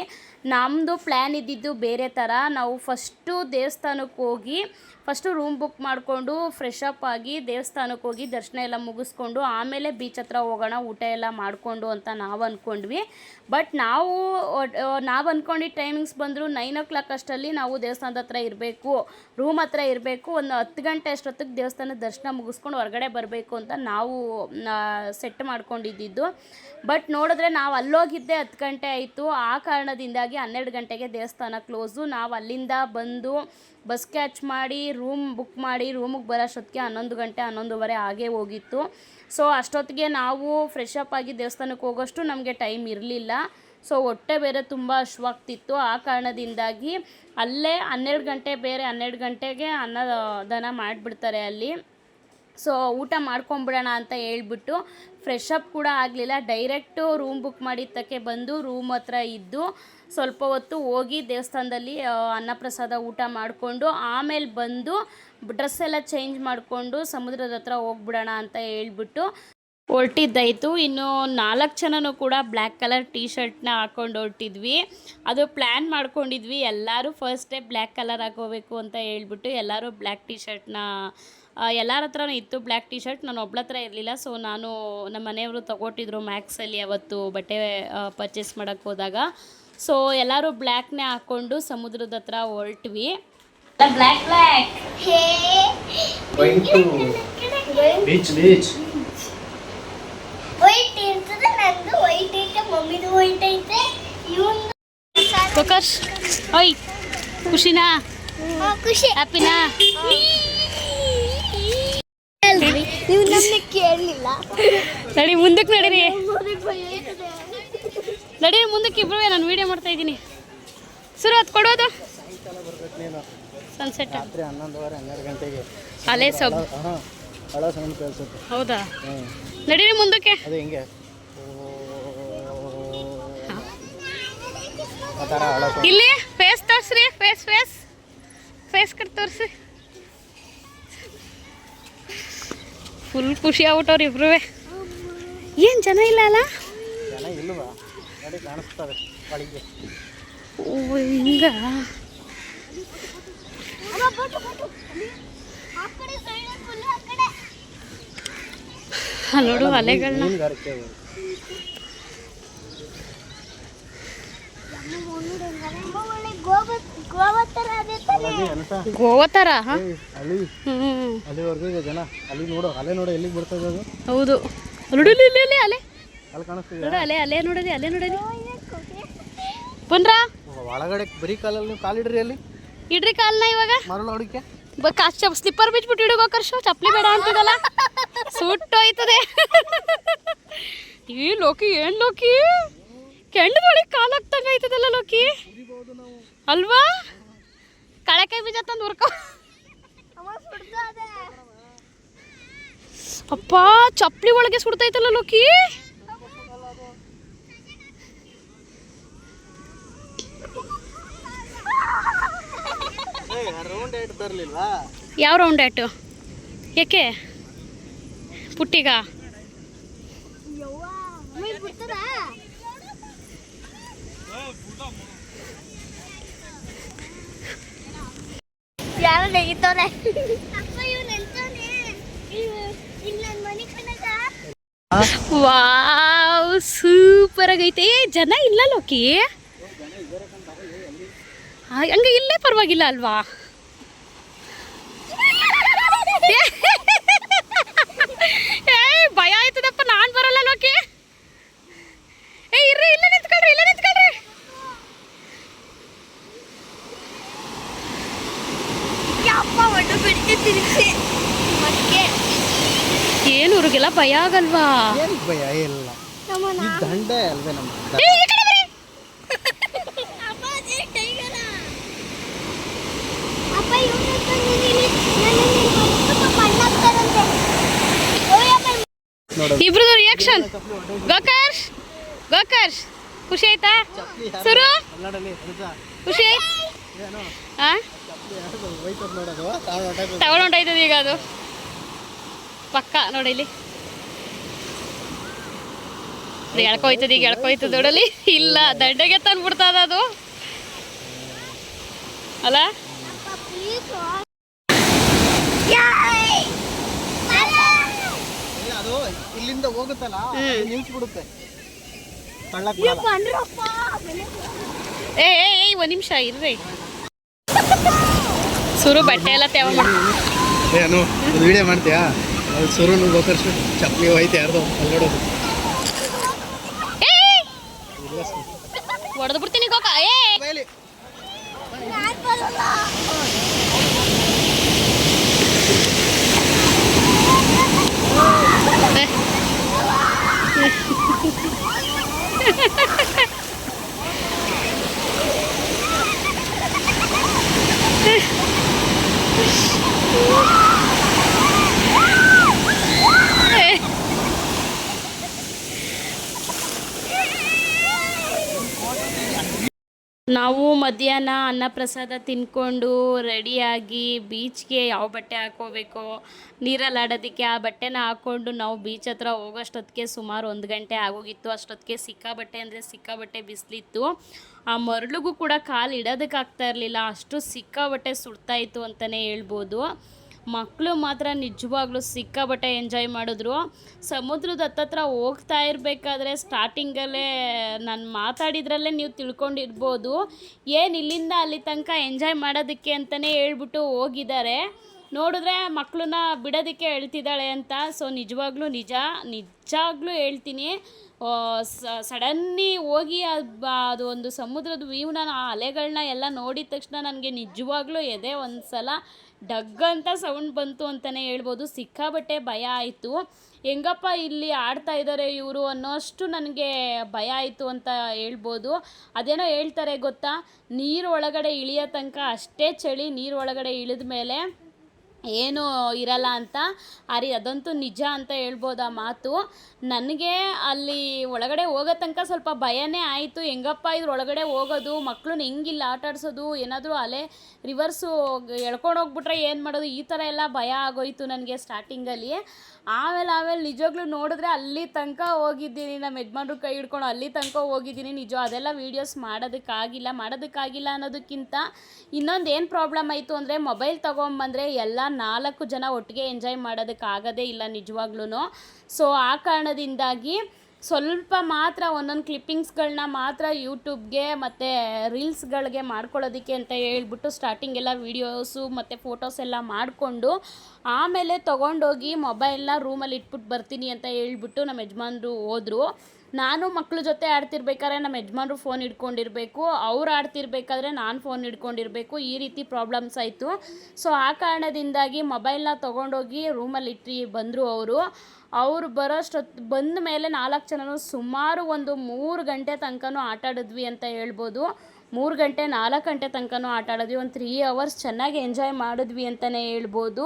ನಮ್ಮದು ಪ್ಲ್ಯಾನ್ ಇದ್ದಿದ್ದು ಬೇರೆ ಥರ. ನಾವು ಫಸ್ಟು ದೇವಸ್ಥಾನಕ್ಕೆ ಹೋಗಿ ಫಸ್ಟು ರೂಮ್ ಬುಕ್ ಮಾಡಿಕೊಂಡು ಫ್ರೆಶ್ ಅಪ್ ಆಗಿ ದೇವಸ್ಥಾನಕ್ಕೆ ಹೋಗಿ ದರ್ಶನ ಎಲ್ಲ ಮುಗಿಸ್ಕೊಂಡು ಆಮೇಲೆ ಬೀಚ್ ಹತ್ರ ಹೋಗೋಣ ಊಟ ಎಲ್ಲ ಮಾಡಿಕೊಂಡು ಅಂತ ನಾವು ಅಂದ್ಕೊಂಡ್ವಿ. ಬಟ್ ನಾವು ಅಂದ್ಕೊಂಡಿದ್ದ ಟೈಮಿಂಗ್ಸ್ ಬಂದರು 9 o'clock ಅಷ್ಟರಲ್ಲಿ ನಾವು ದೇವಸ್ಥಾನದ ಹತ್ರ ಇರಬೇಕು, ರೂಮ್ ಹತ್ರ ಇರಬೇಕು. ಒಂದು 10 ಗಂಟೆ ಅಷ್ಟೊತ್ತಿಗೆ ದೇವಸ್ಥಾನದ ದರ್ಶನ ಮುಗಿಸ್ಕೊಂಡು ಹೊರಗಡೆ ಬರಬೇಕು ಅಂತ ನಾವು ಸೆಟ್ ಮಾಡ್ಕೊಂಡಿದ್ದು. ಬಟ್ ನೋಡಿದ್ರೆ ನಾವು ಅಲ್ಲೋಗಿದ್ದೆ 10 ಗಂಟೆ ಆಯಿತು. ಆ ಕಾರಣದಿಂದಾಗಿ 12 ಗಂಟೆಗೆ ದೇವಸ್ಥಾನ ಕ್ಲೋಸು. ನಾವು ಅಲ್ಲಿಂದ ಬಂದು ಬಸ್ ಕ್ಯಾಚ್ ಮಾಡಿ ರೂಮ್ ಬುಕ್ ಮಾಡಿ ರೂಮಿಗೆ ಬರೋಷ್ಟೊತ್ತಿಗೆ 11 ಗಂಟೆ 11:15 ಆಗೇ ಹೋಗಿತ್ತು. ಸೊ ಅಷ್ಟೊತ್ತಿಗೆ ನಾವು ಫ್ರೆಶ್ ಅಪ್ ಆಗಿ ದೇವಸ್ಥಾನಕ್ಕೆ ಹೋಗೋಷ್ಟು ನಮಗೆ ಟೈಮ್ ಇರಲಿಲ್ಲ. ಸೊ ಹೊಟ್ಟೆ ಬೇರೆ ತುಂಬ ಹಶ್ವಾಗ್ತಿತ್ತು. ಆ ಕಾರಣದಿಂದಾಗಿ ಅಲ್ಲೇ 12 ಗಂಟೆಗೆ ಅನ್ನದಾನ ಮಾಡಿಬಿಡ್ತಾರೆ ಅಲ್ಲಿ. ಸೊ ಊಟ ಮಾಡ್ಕೊಂಬಿಡೋಣ ಅಂತ ಹೇಳ್ಬಿಟ್ಟು ಫ್ರೆಶ್ ಅಪ್ ಕೂಡ ಆಗಲಿಲ್ಲ. ಡೈರೆಕ್ಟು ರೂಮ್ ಬುಕ್ ಮಾಡಿದ್ದಕ್ಕೆ ಬಂದು ರೂಮ್ ಹತ್ರ ಇದ್ದು ಸ್ವಲ್ಪ ಹೊತ್ತು ಹೋಗಿ ದೇವಸ್ಥಾನದಲ್ಲಿ ಅನ್ನಪ್ರಸಾದ ಊಟ ಮಾಡಿಕೊಂಡು ಆಮೇಲೆ ಬಂದು ಡ್ರೆಸ್ ಎಲ್ಲ ಚೇಂಜ್ ಮಾಡಿಕೊಂಡು ಸಮುದ್ರದ ಹತ್ರ ಹೋಗ್ಬಿಡೋಣ ಅಂತ ಹೇಳ್ಬಿಟ್ಟು ಹೊರಟಿದ್ದಾಯಿತು. ಇನ್ನು 4 ಜನನೂ ಕೂಡ ಬ್ಲ್ಯಾಕ್ ಕಲರ್ ಟೀ ಶರ್ಟ್ನ ಹಾಕ್ಕೊಂಡು ಹೊರಟಿದ್ವಿ. ಅದು ಪ್ಲ್ಯಾನ್ ಮಾಡ್ಕೊಂಡಿದ್ವಿ. ಎಲ್ಲರೂ ಫಸ್ಟ್ ಡೇ ಬ್ಲ್ಯಾಕ್ ಕಲರ್ ಹಾಕೋಬೇಕು ಅಂತ ಹೇಳ್ಬಿಟ್ಟು ಎಲ್ಲರೂ ಬ್ಲ್ಯಾಕ್ ಟೀ ಶರ್ಟ್ನ ಎಲ್ಲರ ಹತ್ರನೂ ಇತ್ತು ಬ್ಲ್ಯಾಕ್ ಟಿ ಶರ್ಟ್, ನಾನು ಒಬ್ಳ ಹತ್ರ ಇರಲಿಲ್ಲ. ಸೊ ನಾನು ನಮ್ಮ ಮನೆಯವರು ತಗೊಟ್ಟಿದ್ರು ಮ್ಯಾಕ್ಸಲ್ಲಿ ಅವತ್ತು ಬಟ್ಟೆ ಪರ್ಚೇಸ್ ಮಾಡೋಕ್ಕೆ ಹೋದಾಗ. ಸೊ ಎಲ್ಲರೂ ಬ್ಲ್ಯಾಕ್ನೇ ಹಾಕ್ಕೊಂಡು ಸಮುದ್ರದ ಹತ್ರ ಹೊರಟ್ವಿ. ಬ್ಲ್ಯಾಕ್ ಬ್ಲ್ಯಾಕ್ ಹೇ ಬೀಚ್ ಬೀಚ್ ವೈಟ್ ಇರ್ತದೆ, ನಂದು ವೈಟ್ ಐತೆ, ಮಮ್ಮಿದು ವೈಟ್ ಐತೆ, ಇವನು ಕೋಕರ್ಸ್ ಓಯ್ ಖುಷಿನಾ? ಖುಷಿ. ಹ್ಯಾಪಿನಾ? ನೀವು ನಮ್ಮನ್ನ ಕೇಳಲಿಲ್ಲ. ನಡಿ ಮುಂದಕ್ಕೆ ನಡೀರಿ, ನಡೀರಿ ಮುಂದಕ್ಕೆ ಇಬ್ರು. ನಾನು ವೀಡಿಯೋ ಮಾಡ್ತಾ ಇದ್ದೀನಿ. ಸುರು ಅದು ಕೊಡೋದು ಸನ್ಸೆಟ್ ರಾತ್ರಿ 11:30 ಗಂಟೆಗೆ ಅಲೆ ಸಬ್ ಹಳ ಸೌಂಡ್ ಕೇಳಿಸುತ್ತೆ. ಹೌದಾ? ನಡೀರಿ ಮುಂದಕ್ಕೆ. ಅದು ಹಿಂಗೆ ಆ ಥರ ಹಳ sound. ಇಲ್ಲಿ ಫೇಸ್ ತೋರಿಸ್ರಿ, ಫೇಸ್ ಫೇಸ್ ಫೇಸ್ ಕಟ್ ತೋರಿಸಿ. ಫುಲ್ ಖುಷಿ ಆಗ್ಬಿಟ್ಟವ್ರು ಇಬ್ರು. ಏನು ಜನ ಇಲ್ಲ ಅಲ್ಲ? ಜನ ಇಲ್ವಾ? ಗಾಡಿ ಕಾಣಿಸ್ತದೆ ಒಳಗೆ. ಓ ಹಿಂಗ ನೋಡು ಅಲೆಗಳನ್ನ. ಮೀನುಗಾರಿಕೆ ಅದು. ಅಲ್ಲದೆ ಅನ್ಸ ಗೋವಾ ಥರ. ಅಲ್ಲಿ ಅಲ್ಲಿವರೆಗೂ ಇದೆ ಜನ. ಅಲ್ಲಿ ನೋಡು, ಅಲೆ ನೋಡು ಎಲ್ಲಿಗೆ ಬರ್ತದೆ ಅದು. ಹೌದು ನೋಡಿ ಇಲ್ಲಿ ಅಲೆ ಅಲ್ಲಿ ಕಾಣಿಸ್ತಿದೆ. ನೋಡು, ಅಲೆ ನೋಡಲಿ, ಅಲೆ ನೋಡಲಿ. ಬನ್ರಾ ಒಳಗಡೆ ಬರೀ ಕಾಲಲ್ಲಿ ನೀವು ಕಾಲಿಡ್ರಿ. ಅಲ್ಲಿ ಇಡ್ರಿ ಕಾಲ್ನ ಇವಾಗ. ಮರಳು ಹೊಡಿಕೆ ಸ್ಲಿಪ್ಪರ್ ಬಿಚ್ಬಿಟ್ಟು ಇಡೋ ಕರ್ಷು. ಚಪ್ಪಲಿ ಬೇಡ ಅಂತಿದಲ್ಲ, ಸುಟ್ಟೋಯ್ತದೆ. ಈ ಲೋಕಿ ಏನ್ ಲೋಕಿ, ಕೆಂಡದೊಳಗೆ ಕಾಲು ಹಾಕ್ತಂಗ ಆಯ್ತದಲ್ಲ ಲೋಕಿ ಅಲ್ವಾ? ಕಳೆಕಾಯಿ ಬೀಜ ತಂದು ಹುರ್ಕೊ. ಅಪ್ಪ ಚಪ್ಪಲಿ ಒಳಗೆ ಸುಡ್ತೈತಲ್ಲ ಲೋಕಿ. ರೌಂಡ್ ಏಟ್ ತರಲಿಲ್ವಾ? ಯಾವ ರೌಂಡ್ ಆಟು? ಯಾಕೆ ಪುಟ್ಟಿಗ? ಯಾರು ನೆಗಿತವ್ರೆ? ವಾವ್ ಸೂಪರ್ ಆಗೈತೆ. ಜನ ಇಲ್ಲ ಲೋಕಿ, ಹಂಗೆ ಇಲ್ಲೇ ಪರವಾಗಿಲ್ಲ ಅಲ್ವಾ? ಏ ಭಯ ಆಯ್ತದಪ್ಪ, ನಾನು ಬರಲ್ಲ ಲೋಕಿ. ಏ ಇರ್ರಿ, ಇಲ್ಲೇ ನಿಂತ್ಕೊಳ್ರಿ. ಏನು ಅವ್ರಿಗೆಲ್ಲ ಭಯ ಆಗಲ್ವಾ? ಏನು ಭಯ ಇಲ್ಲ, ಈ ದಂಡೆ ಅಲ್ವೇ ನಮ್ಮ ಏ, ಈ ಕಡೆ ಬರ್ರಿ. ನೋಡೋದು. ಇಬ್ರದು ರಿಯಾಕ್ಷನ್. ಗೋಕರ್ಷ್ ಖುಷಿ ಆಯ್ತಾ? ಸುರು ಕನ್ನಡಲ್ಲಿ ನಿಜ ಖುಷಿ ಆಯ್ತು? ಏನು ಹಾ ಹೋಯ್ತದ ನೋಡೋದು. ತಗೊಂಡೋಯ್ತದ ಈಗ ಅದು ಪಕ್ಕ. ನೋಡಿ ಇಲ್ಲಿ ಎಳ್ಕೊಯ್ತದ, ಈಗ ಎಳ್ಕೊಯ್ತದ ನೋಡಲಿ. ಇಲ್ಲ ದಂಡೆಗೆ ತಂದ್ಬಿಡ್ತದ ಅದು ಅಲ್ಲ? ಅದು ಇಲ್ಲಿಂದ ಹೋಗುತ್ತಲ್ಲ, ನಿಲ್ಸ್ಬಿಡುತ್ತೆ. ಏ ಒಂದ್ ನಿಮಿಷ ಇರ್ರಿ. ಸುರು ಬಟ್ಟೆ ಎಲ್ಲ ತೇವ ಮಾಡಿ ಏನು ವಿಡಿಯೋ ಮಾಡ್ತೀಯಾ? ಸುರುನು ಗೋಕರ್ಷು ಚಪ್ಪಲಿ ಹೋಯ್ತು ಯಾರ್ದು ಅಲ್ಲೋಡೋದು. ಹೊಡೆದು ಬಿಡ್ತೀನಿ ಗೋಕ. ಏ ನಾವು ಮಧ್ಯಾಹ್ನ ಅನ್ನಪ್ರಸಾದ ತಿನ್ಕೊಂಡು ರೆಡಿಯಾಗಿ ಬೀಚ್ಗೆ ಯಾವ ಬಟ್ಟೆ ಹಾಕ್ಕೋಬೇಕೋ, ನೀರಲ್ಲಿ ಆಡೋದಕ್ಕೆ ಆ ಬಟ್ಟೆನ ಹಾಕ್ಕೊಂಡು ನಾವು ಬೀಚ್ ಹತ್ರ ಹೋಗೋಷ್ಟೊತ್ತಿಗೆ ಸುಮಾರು 1 ಗಂಟೆ ಆಗೋಗಿತ್ತು. ಅಷ್ಟೊತ್ತಿಗೆ ಸಿಕ್ಕಾಬಟ್ಟೆ ಅಂದರೆ ಸಿಕ್ಕಾಬಟ್ಟೆ ಬಿಸಿಲಿತ್ತು. ಆ ಮರಳಿಗೂ ಕೂಡ ಕಾಲು ಇಡೋದಕ್ಕೆ ಆಗ್ತಾ ಇರಲಿಲ್ಲ, ಅಷ್ಟು ಸಿಕ್ಕಾಬಟ್ಟೆ ಸುಡ್ತಾಯಿತ್ತು ಅಂತಲೇ ಹೇಳ್ಬೋದು. ಮಕ್ಕಳು ಮಾತ್ರ ನಿಜವಾಗ್ಲೂ ಸಿಕ್ಕಾಬಟ್ಟೆ ಎಂಜಾಯ್ ಮಾಡಿದ್ರು. ಸಮುದ್ರದ ಹತ್ತತ್ರ ಹೋಗ್ತಾ ಇರಬೇಕಾದ್ರೆ ಸ್ಟಾರ್ಟಿಂಗಲ್ಲೇ ನಾನು ಮಾತಾಡಿದ್ರಲ್ಲೇ ನೀವು ತಿಳ್ಕೊಂಡಿರ್ಬೋದು, ಏನು ಇಲ್ಲಿಂದ ಅಲ್ಲಿ ತನಕ ಎಂಜಾಯ್ ಮಾಡೋದಕ್ಕೆ ಅಂತಲೇ ಹೇಳ್ಬಿಟ್ಟು ಹೋಗಿದ್ದಾರೆ. ನೋಡಿದ್ರೆ ಮಕ್ಕಳನ್ನ ಬಿಡೋದಕ್ಕೆ ಹೇಳ್ತಿದ್ದಾಳೆ ಅಂತ. ಸೊ ನಿಜವಾಗ್ಲೂ ಹೇಳ್ತೀನಿ, ಸಡನ್ನಿ ಹೋಗಿ ಅದು ಒಂದು ಸಮುದ್ರದ ವ್ಯೂನ ಆ ಅಲೆಗಳನ್ನ ಎಲ್ಲ ನೋಡಿದ ತಕ್ಷಣ ನನಗೆ ನಿಜವಾಗ್ಲೂ ಎದೆ ಒಂದು ಸಲ ಡಗ್ ಅಂತ ಸೌಂಡ್ ಬಂತು ಅಂತಲೇ ಹೇಳ್ಬೋದು. ಸಿಕ್ಕಾಬಟ್ಟೆ ಭಯ ಆಯಿತು, ಹೆಂಗಪ್ಪ ಇಲ್ಲಿ ಆಡ್ತಾ ಇದ್ದಾರೆ ಇವರು ಅನ್ನೋಷ್ಟು ನನಗೆ ಭಯ ಆಯಿತು ಅಂತ ಹೇಳ್ಬೋದು. ಅದೇನೋ ಹೇಳ್ತಾರೆ ಗೊತ್ತಾ, ನೀರು ಒಳಗಡೆ ಇಳಿಯೋ ತನಕ ಅಷ್ಟೇ ಚಳಿ, ನೀರು ಒಳಗಡೆ ಇಳಿದ ಮೇಲೆ ಏನೂ ಇರಲ್ಲ ಅಂತ. ಅದಂತೂ ನಿಜ ಅಂತ ಹೇಳ್ಬೋದು ಆ ಮಾತು. ನನಗೆ ಅಲ್ಲಿ ಒಳಗಡೆ ಹೋಗೋ ತನಕ ಸ್ವಲ್ಪ ಭಯನೇ ಆಯಿತು, ಹೆಂಗಪ್ಪ ಇದ್ರ ಒಳಗಡೆ ಹೋಗೋದು, ಮಕ್ಕಳನ್ನ ಹೆಂಗಿಲ್ಲ ಆಟಾಡ್ಸೋದು, ಏನಾದರೂ ಅಲೆ ರಿವರ್ಸು ಎಳ್ಕೊಂಡು ಹೋಗ್ಬಿಟ್ರೆ ಏನು ಮಾಡೋದು, ಈ ಥರ ಎಲ್ಲ ಭಯ ಆಗೋಯಿತು ನನಗೆ ಸ್ಟಾರ್ಟಿಂಗಲ್ಲಿ. ಆಮೇಲೆ ನಿಜವಾಗ್ಲೂ ನೋಡಿದ್ರೆ ಅಲ್ಲಿ ತನಕ ಹೋಗಿದ್ದೀನಿ, ನಮ್ಮ ಯಜಮಾನ್ರು ಕೈ ಹಿಡ್ಕೊಂಡು ಅಲ್ಲಿ ತನಕ ಹೋಗಿದ್ದೀನಿ. ನಿಜ ಅದೆಲ್ಲ ವೀಡಿಯೋಸ್ ಮಾಡೋದಕ್ಕಾಗಿಲ್ಲ ಅನ್ನೋದಕ್ಕಿಂತ ಇನ್ನೊಂದು ಏನು ಪ್ರಾಬ್ಲಮ್ ಆಯಿತು ಅಂದರೆ, ಮೊಬೈಲ್ ತೊಗೊಂಬಂದರೆ ಎಲ್ಲ 4 ಜನ ಒಟ್ಟಿಗೆ ಎಂಜಾಯ್ ಮಾಡೋದಕ್ಕಾಗೋದೇ ಇಲ್ಲ ನಿಜವಾಗ್ಲೂ. ಸೊ ಆ ಕಾರಣದಿಂದಾಗಿ ಸ್ವಲ್ಪ ಮಾತ್ರ ಒಂದೊಂದು ಕ್ಲಿಪ್ಪಿಂಗ್ಸ್ಗಳನ್ನ ಮಾತ್ರ ಯೂಟ್ಯೂಬ್ಗೆ ಮತ್ತು ರೀಲ್ಸ್ಗಳಿಗೆ ಮಾಡ್ಕೊಳ್ಳೋದಕ್ಕೆ ಅಂತ ಹೇಳ್ಬಿಟ್ಟು ಸ್ಟಾರ್ಟಿಂಗೆಲ್ಲ ವೀಡಿಯೋಸು ಮತ್ತು ಫೋಟೋಸ್ ಎಲ್ಲ ಮಾಡಿಕೊಂಡು ಆಮೇಲೆ ತೊಗೊಂಡೋಗಿ ಮೊಬೈಲ್ನ ರೂಮಲ್ಲಿ ಇಟ್ಬಿಟ್ಟು ಬರ್ತೀನಿ ಅಂತ ಹೇಳ್ಬಿಟ್ಟು ನಮ್ಮ ಯಜಮಾನ್ರು ಹೋದರು. ನಾನು ಮಕ್ಕಳ ಜೊತೆ ಆಡ್ತಿರ್ಬೇಕಾದ್ರೆ ನಮ್ಮ ಯಜಮಾನ್ರು ಫೋನ್ ಹಿಡ್ಕೊಂಡಿರಬೇಕು, ಅವ್ರು ಆಡ್ತಿರ್ಬೇಕಾದ್ರೆ ನಾನು ಫೋನ್ ಹಿಡ್ಕೊಂಡಿರಬೇಕು, ಈ ರೀತಿ ಪ್ರಾಬ್ಲಮ್ಸ್ ಆಯಿತು. ಸೊ ಆ ಕಾರಣದಿಂದಾಗಿ ಮೊಬೈಲ್ನ ತೊಗೊಂಡೋಗಿ ರೂಮಲ್ಲಿ ಬಂದರು ಅವರು ಬಂದ ಮೇಲೆ 4 ಜನನು ಸುಮಾರು ಒಂದು 3 ಗಂಟೆ ತನಕನೂ ಆಟಾಡಿದ್ವಿ ಅಂತ ಹೇಳ್ಬೋದು. 3 ಗಂಟೆ 4 ಗಂಟೆ ತನಕನೂ ಆಟಾಡಿದ್ವಿ, ಒಂದು 3 hours ಚೆನ್ನಾಗಿ ಎಂಜಾಯ್ ಮಾಡಿದ್ವಿ ಅಂತಲೇ ಹೇಳ್ಬೋದು.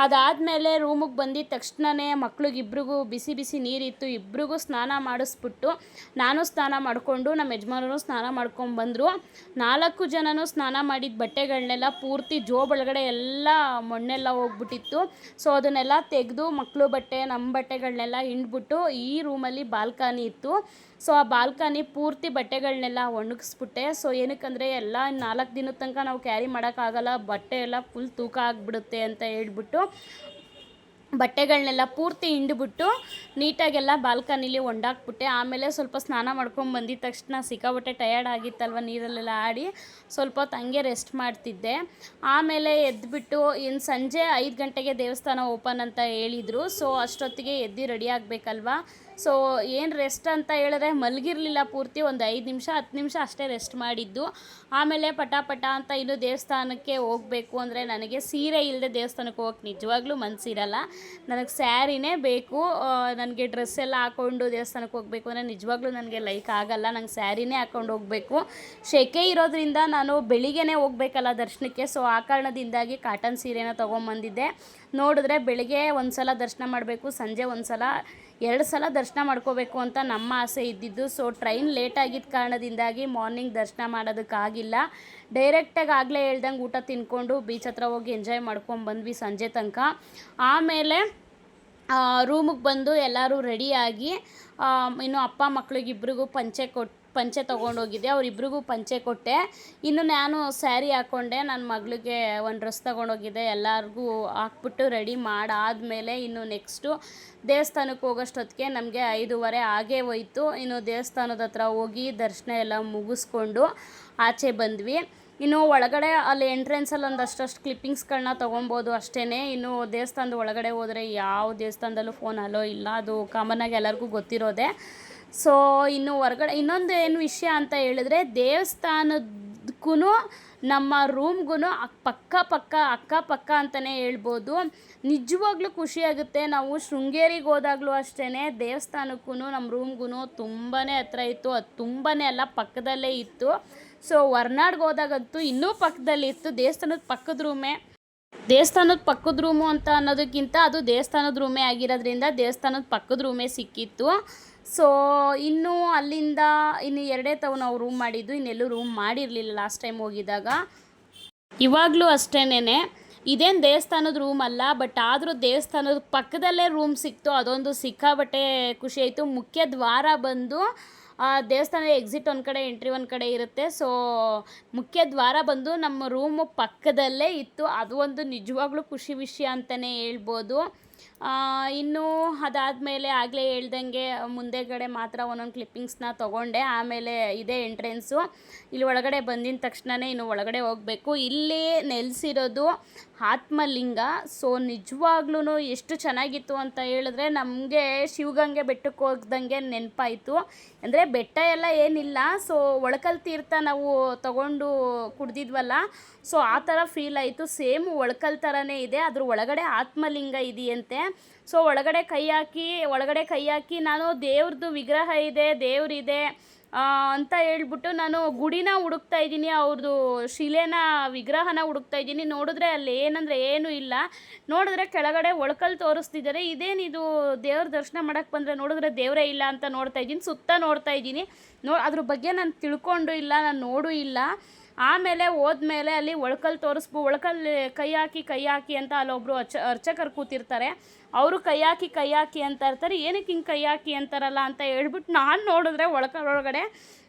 ಅದಾದಮೇಲೆ ರೂಮಿಗೆ ಬಂದಿದ್ದ ತಕ್ಷಣವೇ ಮಕ್ಳಿಗಿಬ್ರಿಗೂ ಬಿಸಿ ನೀರಿತ್ತು, ಇಬ್ರಿಗೂ ಸ್ನಾನ ಮಾಡಿಸ್ಬಿಟ್ಟು ನಾನು ಸ್ನಾನ ಮಾಡಿಕೊಂಡು ನಮ್ಮ ಯಜಮಾನರು ಸ್ನಾನ ಮಾಡ್ಕೊಂಡು ಬಂದರು. 4 ಜನನೂ ಸ್ನಾನ ಮಾಡಿದ ಬಟ್ಟೆಗಳನ್ನೆಲ್ಲ ಪೂರ್ತಿ ಜೋಬ್ ಒಳಗಡೆ ಎಲ್ಲ ಮಣ್ಣೆಲ್ಲ ಹೋಗ್ಬಿಟ್ಟಿತ್ತು. ಸೊ ಅದನ್ನೆಲ್ಲ ತೆಗೆದು ಮಕ್ಕಳು ಬಟ್ಟೆ ನಮ್ಮ ಬಟ್ಟೆಗಳನ್ನೆಲ್ಲ ಹಿಂಡ್ಬಿಟ್ಟು ಈ ರೂಮಲ್ಲಿ ಬಾಲ್ಕನಿ ಇತ್ತು. ಸೊ ಆ ಬಾಲ್ಕನಿ ಪೂರ್ತಿ ಬಟ್ಟೆಗಳನ್ನೆಲ್ಲ ಒಣಗಿಸ್ಬಿಟ್ಟೆ. ಸೊ ಏನಕ್ಕಂದರೆ ಎಲ್ಲ 4 ದಿನದ ತನಕ ನಾವು ಕ್ಯಾರಿ ಮಾಡೋಕ್ಕಾಗಲ್ಲ, ಬಟ್ಟೆ ಎಲ್ಲ ಫುಲ್ ತೂಕ ಆಗಿಬಿಡುತ್ತೆ ಅಂತ ಹೇಳ್ಬಿಟ್ಟು ಬಟ್ಟೆಗಳನ್ನೆಲ್ಲ ಪೂರ್ತಿ ಹಿಂಡ್ಬಿಟ್ಟು ನೀಟಾಗೆಲ್ಲ ಬಾಲ್ಕನಿಲಿ ಒಣಗಾಕ್ಬಿಟ್ಟೆ. ಆಮೇಲೆ ಸ್ವಲ್ಪ ಸ್ನಾನ ಮಾಡ್ಕೊಂಡು ಬಂದಿದ್ದ ತಕ್ಷಣ ಸಿಕ್ಕಾಬಟ್ಟೆ ಟಯರ್ಡ್ ಆಗಿತ್ತಲ್ವ ನೀರಲ್ಲೆಲ್ಲ ಆಡಿ, ಸ್ವಲ್ಪ ಹೊತ್ತು ಹಂಗೆ ರೆಸ್ಟ್ ಮಾಡ್ತಿದ್ದೆ. ಆಮೇಲೆ ಎದ್ದುಬಿಟ್ಟು ಇನ್ನು ಸಂಜೆ 5 ಗಂಟೆಗೆ ದೇವಸ್ಥಾನ ಓಪನ್ ಅಂತ ಹೇಳಿದರು. ಸೊ ಅಷ್ಟೊತ್ತಿಗೆ ಎದ್ದು ರೆಡಿ ಆಗಬೇಕಲ್ವ. ಸೊ ಏನು ರೆಸ್ಟ್ ಅಂತ ಹೇಳಿದ್ರೆ ಮಲಗಿರಲಿಲ್ಲ, ಪೂರ್ತಿ ಒಂದು 5 ನಿಮಿಷ 10 ನಿಮಿಷ ಅಷ್ಟೇ ರೆಸ್ಟ್ ಮಾಡಿದ್ದು. ಆಮೇಲೆ ಪಟ ಅಂತ ಇನ್ನು ದೇವಸ್ಥಾನಕ್ಕೆ ಹೋಗಬೇಕು ಅಂದರೆ ನನಗೆ ಸೀರೆ ಇಲ್ಲದೆ ದೇವಸ್ಥಾನಕ್ಕೆ ಹೋಗಕ್ಕೆ ನಿಜವಾಗ್ಲೂ ಮನಸ್ಸಿರಲ್ಲ, ನನಗೆ ಸ್ಯಾರಿನೇ ಬೇಕು. ನನಗೆ ಡ್ರೆಸ್ ಎಲ್ಲ ಹಾಕ್ಕೊಂಡು ದೇವಸ್ಥಾನಕ್ಕೆ ಹೋಗಬೇಕು ಅಂದರೆ ನಿಜವಾಗ್ಲೂ ನನಗೆ ಲೈಕ್ ಆಗಲ್ಲ, ನಂಗೆ ಸ್ಯಾರಿನೇ ಹಾಕ್ಕೊಂಡು ಹೋಗಬೇಕು. ಸೆಕೆ ಇರೋದ್ರಿಂದ ನಾನು ಬೆಳಿಗ್ಗೆನೇ ಹೋಗಬೇಕಲ್ಲ ದರ್ಶನಕ್ಕೆ. ಸೊ ಆ ಕಾರಣದಿಂದಾಗಿ ಕಾಟನ್ ಸೀರೆನ ತೊಗೊಂಬಂದಿದ್ದೆ. ನೋಡಿದ್ರೆ ಬೆಳಿಗ್ಗೆ ಒಂದು ಸಲ ದರ್ಶನ ಮಾಡಬೇಕು, ಸಂಜೆ 2 ಸಲ ದರ್ಶನ ಮಾಡ್ಕೋಬೇಕು ಅಂತ ನಮ್ಮ ಆಸೆ ಇದ್ದಿದ್ದು. ಸೊ ಟ್ರೈನ್ ಲೇಟ್ ಆಗಿದ್ದ ಕಾರಣದಿಂದಾಗಿ ಮಾರ್ನಿಂಗ್ ದರ್ಶನ ಮಾಡೋದಕ್ಕಾಗಿಲ್ಲ. ಡೈರೆಕ್ಟಾಗಿ ಆಗಲೇ ಹೇಳ್ದಂಗೆ ಊಟ ತಿನ್ಕೊಂಡು ಬೀಚ್ ಹತ್ರ ಹೋಗಿ ಎಂಜಾಯ್ ಮಾಡ್ಕೊಂಡು ಬಂದ್ವಿ ಸಂಜೆ ತನಕ. ಆಮೇಲೆ ರೂಮಿಗೆ ಬಂದು ಎಲ್ಲರೂ ರೆಡಿಯಾಗಿ ಇನ್ನು ಅಪ್ಪ ಮಕ್ಕಳಿಗಿಬ್ರಿಗೂ ಪಂಚೆ ತೊಗೊಂಡೋಗಿದ್ದೆ, ಅವರಿಬ್ರಿಗೂ ಪಂಚೆ ಕೊಟ್ಟೆ. ಇನ್ನು ನಾನು ಸ್ಯಾರಿ ಹಾಕ್ಕೊಂಡೆ, ನನ್ನ ಮಗಳಿಗೆ ಒಂದು ಡ್ರೆಸ್ ತೊಗೊಂಡೋಗಿದ್ದೆ. ಎಲ್ಲರಿಗೂ ಹಾಕ್ಬಿಟ್ಟು ರೆಡಿ ಮಾಡಾದಮೇಲೆ ಇನ್ನು ನೆಕ್ಸ್ಟು ದೇವಸ್ಥಾನಕ್ಕೆ ಹೋಗೋಷ್ಟೊತ್ತಿಗೆ ನಮಗೆ 5:30 ಆಗೇ ಹೋಯಿತು. ಇನ್ನು ದೇವಸ್ಥಾನದ ಹತ್ರ ಹೋಗಿ ದರ್ಶನ ಎಲ್ಲ ಮುಗಿಸ್ಕೊಂಡು ಆಚೆ ಬಂದ್ವಿ. ಇನ್ನು ಒಳಗಡೆ ಅಲ್ಲಿ ಎಂಟ್ರೆನ್ಸಲ್ಲಿ ಒಂದಷ್ಟು ಕ್ಲಿಪ್ಪಿಂಗ್ಸ್ಗಳನ್ನ ತೊಗೊಬೋದು ಅಷ್ಟೇ. ಇನ್ನು ದೇವಸ್ಥಾನದ ಒಳಗಡೆ ಹೋದರೆ ಯಾವ ದೇವಸ್ಥಾನದಲ್ಲೂ ಫೋನ್ ಅಲೋ ಇಲ್ಲ, ಅದು ಕಾಮನ್ನಾಗಿ ಎಲ್ಲರಿಗೂ ಗೊತ್ತಿರೋದೆ. ಸೊ ಇನ್ನು ಹೊರಗಡೆ ಇನ್ನೊಂದು ಏನು ವಿಷಯ ಅಂತ ಹೇಳಿದ್ರೆ, ದೇವಸ್ಥಾನಕ್ಕೂ ನಮ್ಮ ರೂಮ್ಗೂ ಅಕ್ಕಪಕ್ಕ ಅಂತಲೇ ಹೇಳ್ಬೋದು. ನಿಜವಾಗ್ಲೂ ಖುಷಿಯಾಗುತ್ತೆ. ನಾವು ಶೃಂಗೇರಿಗೆ ಹೋದಾಗಲೂ ಅಷ್ಟೇ, ದೇವಸ್ಥಾನಕ್ಕೂ ನಮ್ಮ ರೂಮ್ಗೂ ತುಂಬಾ ಹತ್ರ ಇತ್ತು, ಅದು ತುಂಬಾ ಅಲ್ಲ ಪಕ್ಕದಲ್ಲೇ ಇತ್ತು. ಸೊ ಹೊರ್ನಾಡ್ಗೆ ಹೋದಾಗಂತೂ ಇನ್ನೂ ಪಕ್ಕದಲ್ಲಿ ಇತ್ತು, ದೇವಸ್ಥಾನದ ಪಕ್ಕದ ರೂಮು ಅಂತ ಅನ್ನೋದಕ್ಕಿಂತ ಅದು ದೇವಸ್ಥಾನದ ರೂಮೇ ಆಗಿರೋದ್ರಿಂದ ದೇವಸ್ಥಾನದ ಪಕ್ಕದ ರೂಮೇ ಸಿಕ್ಕಿತ್ತು. ಸೊ ಇನ್ನು ಅಲ್ಲಿಂದ ಇನ್ನು 2 ತಾವು ನಾವು ರೂಮ್ ಮಾಡಿದ್ದು, ಇನ್ನೆಲ್ಲೂ ರೂಮ್ ಮಾಡಿರಲಿಲ್ಲ ಲಾಸ್ಟ್ ಟೈಮ್ ಹೋಗಿದ್ದಾಗ. ಇವಾಗಲೂ ಅಷ್ಟೇನೆ, ಇದೇನು ದೇವಸ್ಥಾನದ ರೂಮ್ ಅಲ್ಲ, ಬಟ್ ಆದರೂ ದೇವಸ್ಥಾನದ ಪಕ್ಕದಲ್ಲೇ ರೂಮ್ ಸಿಕ್ತು, ಅದೊಂದು ಸಿಕ್ಕಾಬಟ್ಟೆ ಖುಷಿ ಆಯಿತು. ಮುಖ್ಯ ದ್ವಾರ ಬಂದು ದೇವಸ್ಥಾನದ ಎಕ್ಸಿಟ್ ಒಂದು ಕಡೆ, ಎಂಟ್ರಿ ಒಂದು ಕಡೆ ಇರುತ್ತೆ. ಸೊ ಮುಖ್ಯ ದ್ವಾರ ಬಂದು ನಮ್ಮ ರೂಮು ಪಕ್ಕದಲ್ಲೇ ಇತ್ತು. ಅದು ಒಂದು ನಿಜವಾಗ್ಲೂ ಖುಷಿ ವಿಷಯ ಅಂತಲೇ ಹೇಳ್ಬೋದು. ಇನ್ನು ಅದಾದಮೇಲೆ ಆಗಲೇ ಹೇಳ್ದಂಗೆ ಮುಂದೆಗಡೆ ಮಾತ್ರ ಒಂದೊಂದು ಕ್ಲಿಪ್ಪಿಂಗ್ಸ್ನ ತೊಗೊಂಡೆ. ಆಮೇಲೆ ಇದೇ ಎಂಟ್ರೆನ್ಸು. ಇಲ್ಲಿ ಒಳಗಡೆ ಬಂದಿದ ತಕ್ಷಣವೇ ಇನ್ನು ಒಳಗಡೆ ಹೋಗಬೇಕು. ಇಲ್ಲಿ ನೆಲೆಸಿರೋದು ಆತ್ಮಲಿಂಗ. ಸೊ ನಿಜವಾಗ್ಲೂ ಎಷ್ಟು ಚೆನ್ನಾಗಿತ್ತು ಅಂತ ಹೇಳಿದ್ರೆ ನಮಗೆ ಶಿವಗಂಗೆ ಬೆಟ್ಟಕ್ಕೆ ಹೋಗ್ದಂಗೆ ನೆನಪಾಯಿತು. ಅಂದರೆ ಬೆಟ್ಟ ಎಲ್ಲ ಏನಿಲ್ಲ, ಸೊ ಒಳಕಲ್ ತೀರ್ಥ ನಾವು ತಗೊಂಡು ಕುಡ್ದಿದ್ವಲ್ಲ, ಸೊ ಆ ಥರ ಫೀಲ್ ಆಯಿತು. ಸೇಮ್ ಒಳಕಲ್ ಥರನೇ ಇದೆ, ಅದ್ರ ಒಳಗಡೆ ಆತ್ಮಲಿಂಗ ಇದೆಯಂತೆ. ಸೊ ಒಳಗಡೆ ಕೈ ಹಾಕಿ ನಾನು ದೇವ್ರದ್ದು ವಿಗ್ರಹ ಇದೆ, ದೇವ್ರಿದೆ ಅಂತ ಹೇಳ್ಬಿಟ್ಟು ನಾನು ಗುಡಿನ ಹುಡುಕ್ತಾ ಇದ್ದೀನಿ, ಅವ್ರದ್ದು ಶಿಲೆನ ವಿಗ್ರಹನ ಹುಡುಕ್ತಾ ಇದ್ದೀನಿ. ನೋಡಿದ್ರೆ ಅಲ್ಲಿ ಏನೂ ಇಲ್ಲ. ನೋಡಿದ್ರೆ ಕೆಳಗಡೆ ಒಳಕಲ್ ತೋರಿಸ್ತಿದ್ದಾರೆ. ಇದೇನಿದು ದೇವ್ರ ದರ್ಶನ ಮಾಡೋಕ್ಕೆ ಬಂದರೆ ನೋಡಿದ್ರೆ ದೇವರೇ ಇಲ್ಲ ಅಂತ ನೋಡ್ತಾ ಇದ್ದೀನಿ. ಸುತ್ತ ನೋಡ್ತಾ ಇದ್ದೀನಿ. ಅದ್ರ ಬಗ್ಗೆ ನಾನು ತಿಳ್ಕೊಂಡು ಇಲ್ಲ, ನಾನು ನೋಡೂ ಇಲ್ಲ. ಆಮೇಲೆ ಹೋದ್ಮೇಲೆ ಅಲ್ಲಿ ಒಳಕಲ್ ಕೈ ಹಾಕಿ ಅಂತ ಅಲ್ಲೊಬ್ಬರು ಅರ್ಚಕರು ಕೂತಿರ್ತಾರೆ. ಅವರು ಕೈ ಹಾಕಿ ಅಂತ ಇರ್ತಾರೆ. ಏನಕ್ಕೆ ಹಿಂಗೆ ಕೈ ಹಾಕಿ ಅಂತಾರಲ್ಲ ಅಂತ ಹೇಳ್ಬಿಟ್ಟು ನಾನು ನೋಡಿದ್ರೆ ಒಳಗಡೆ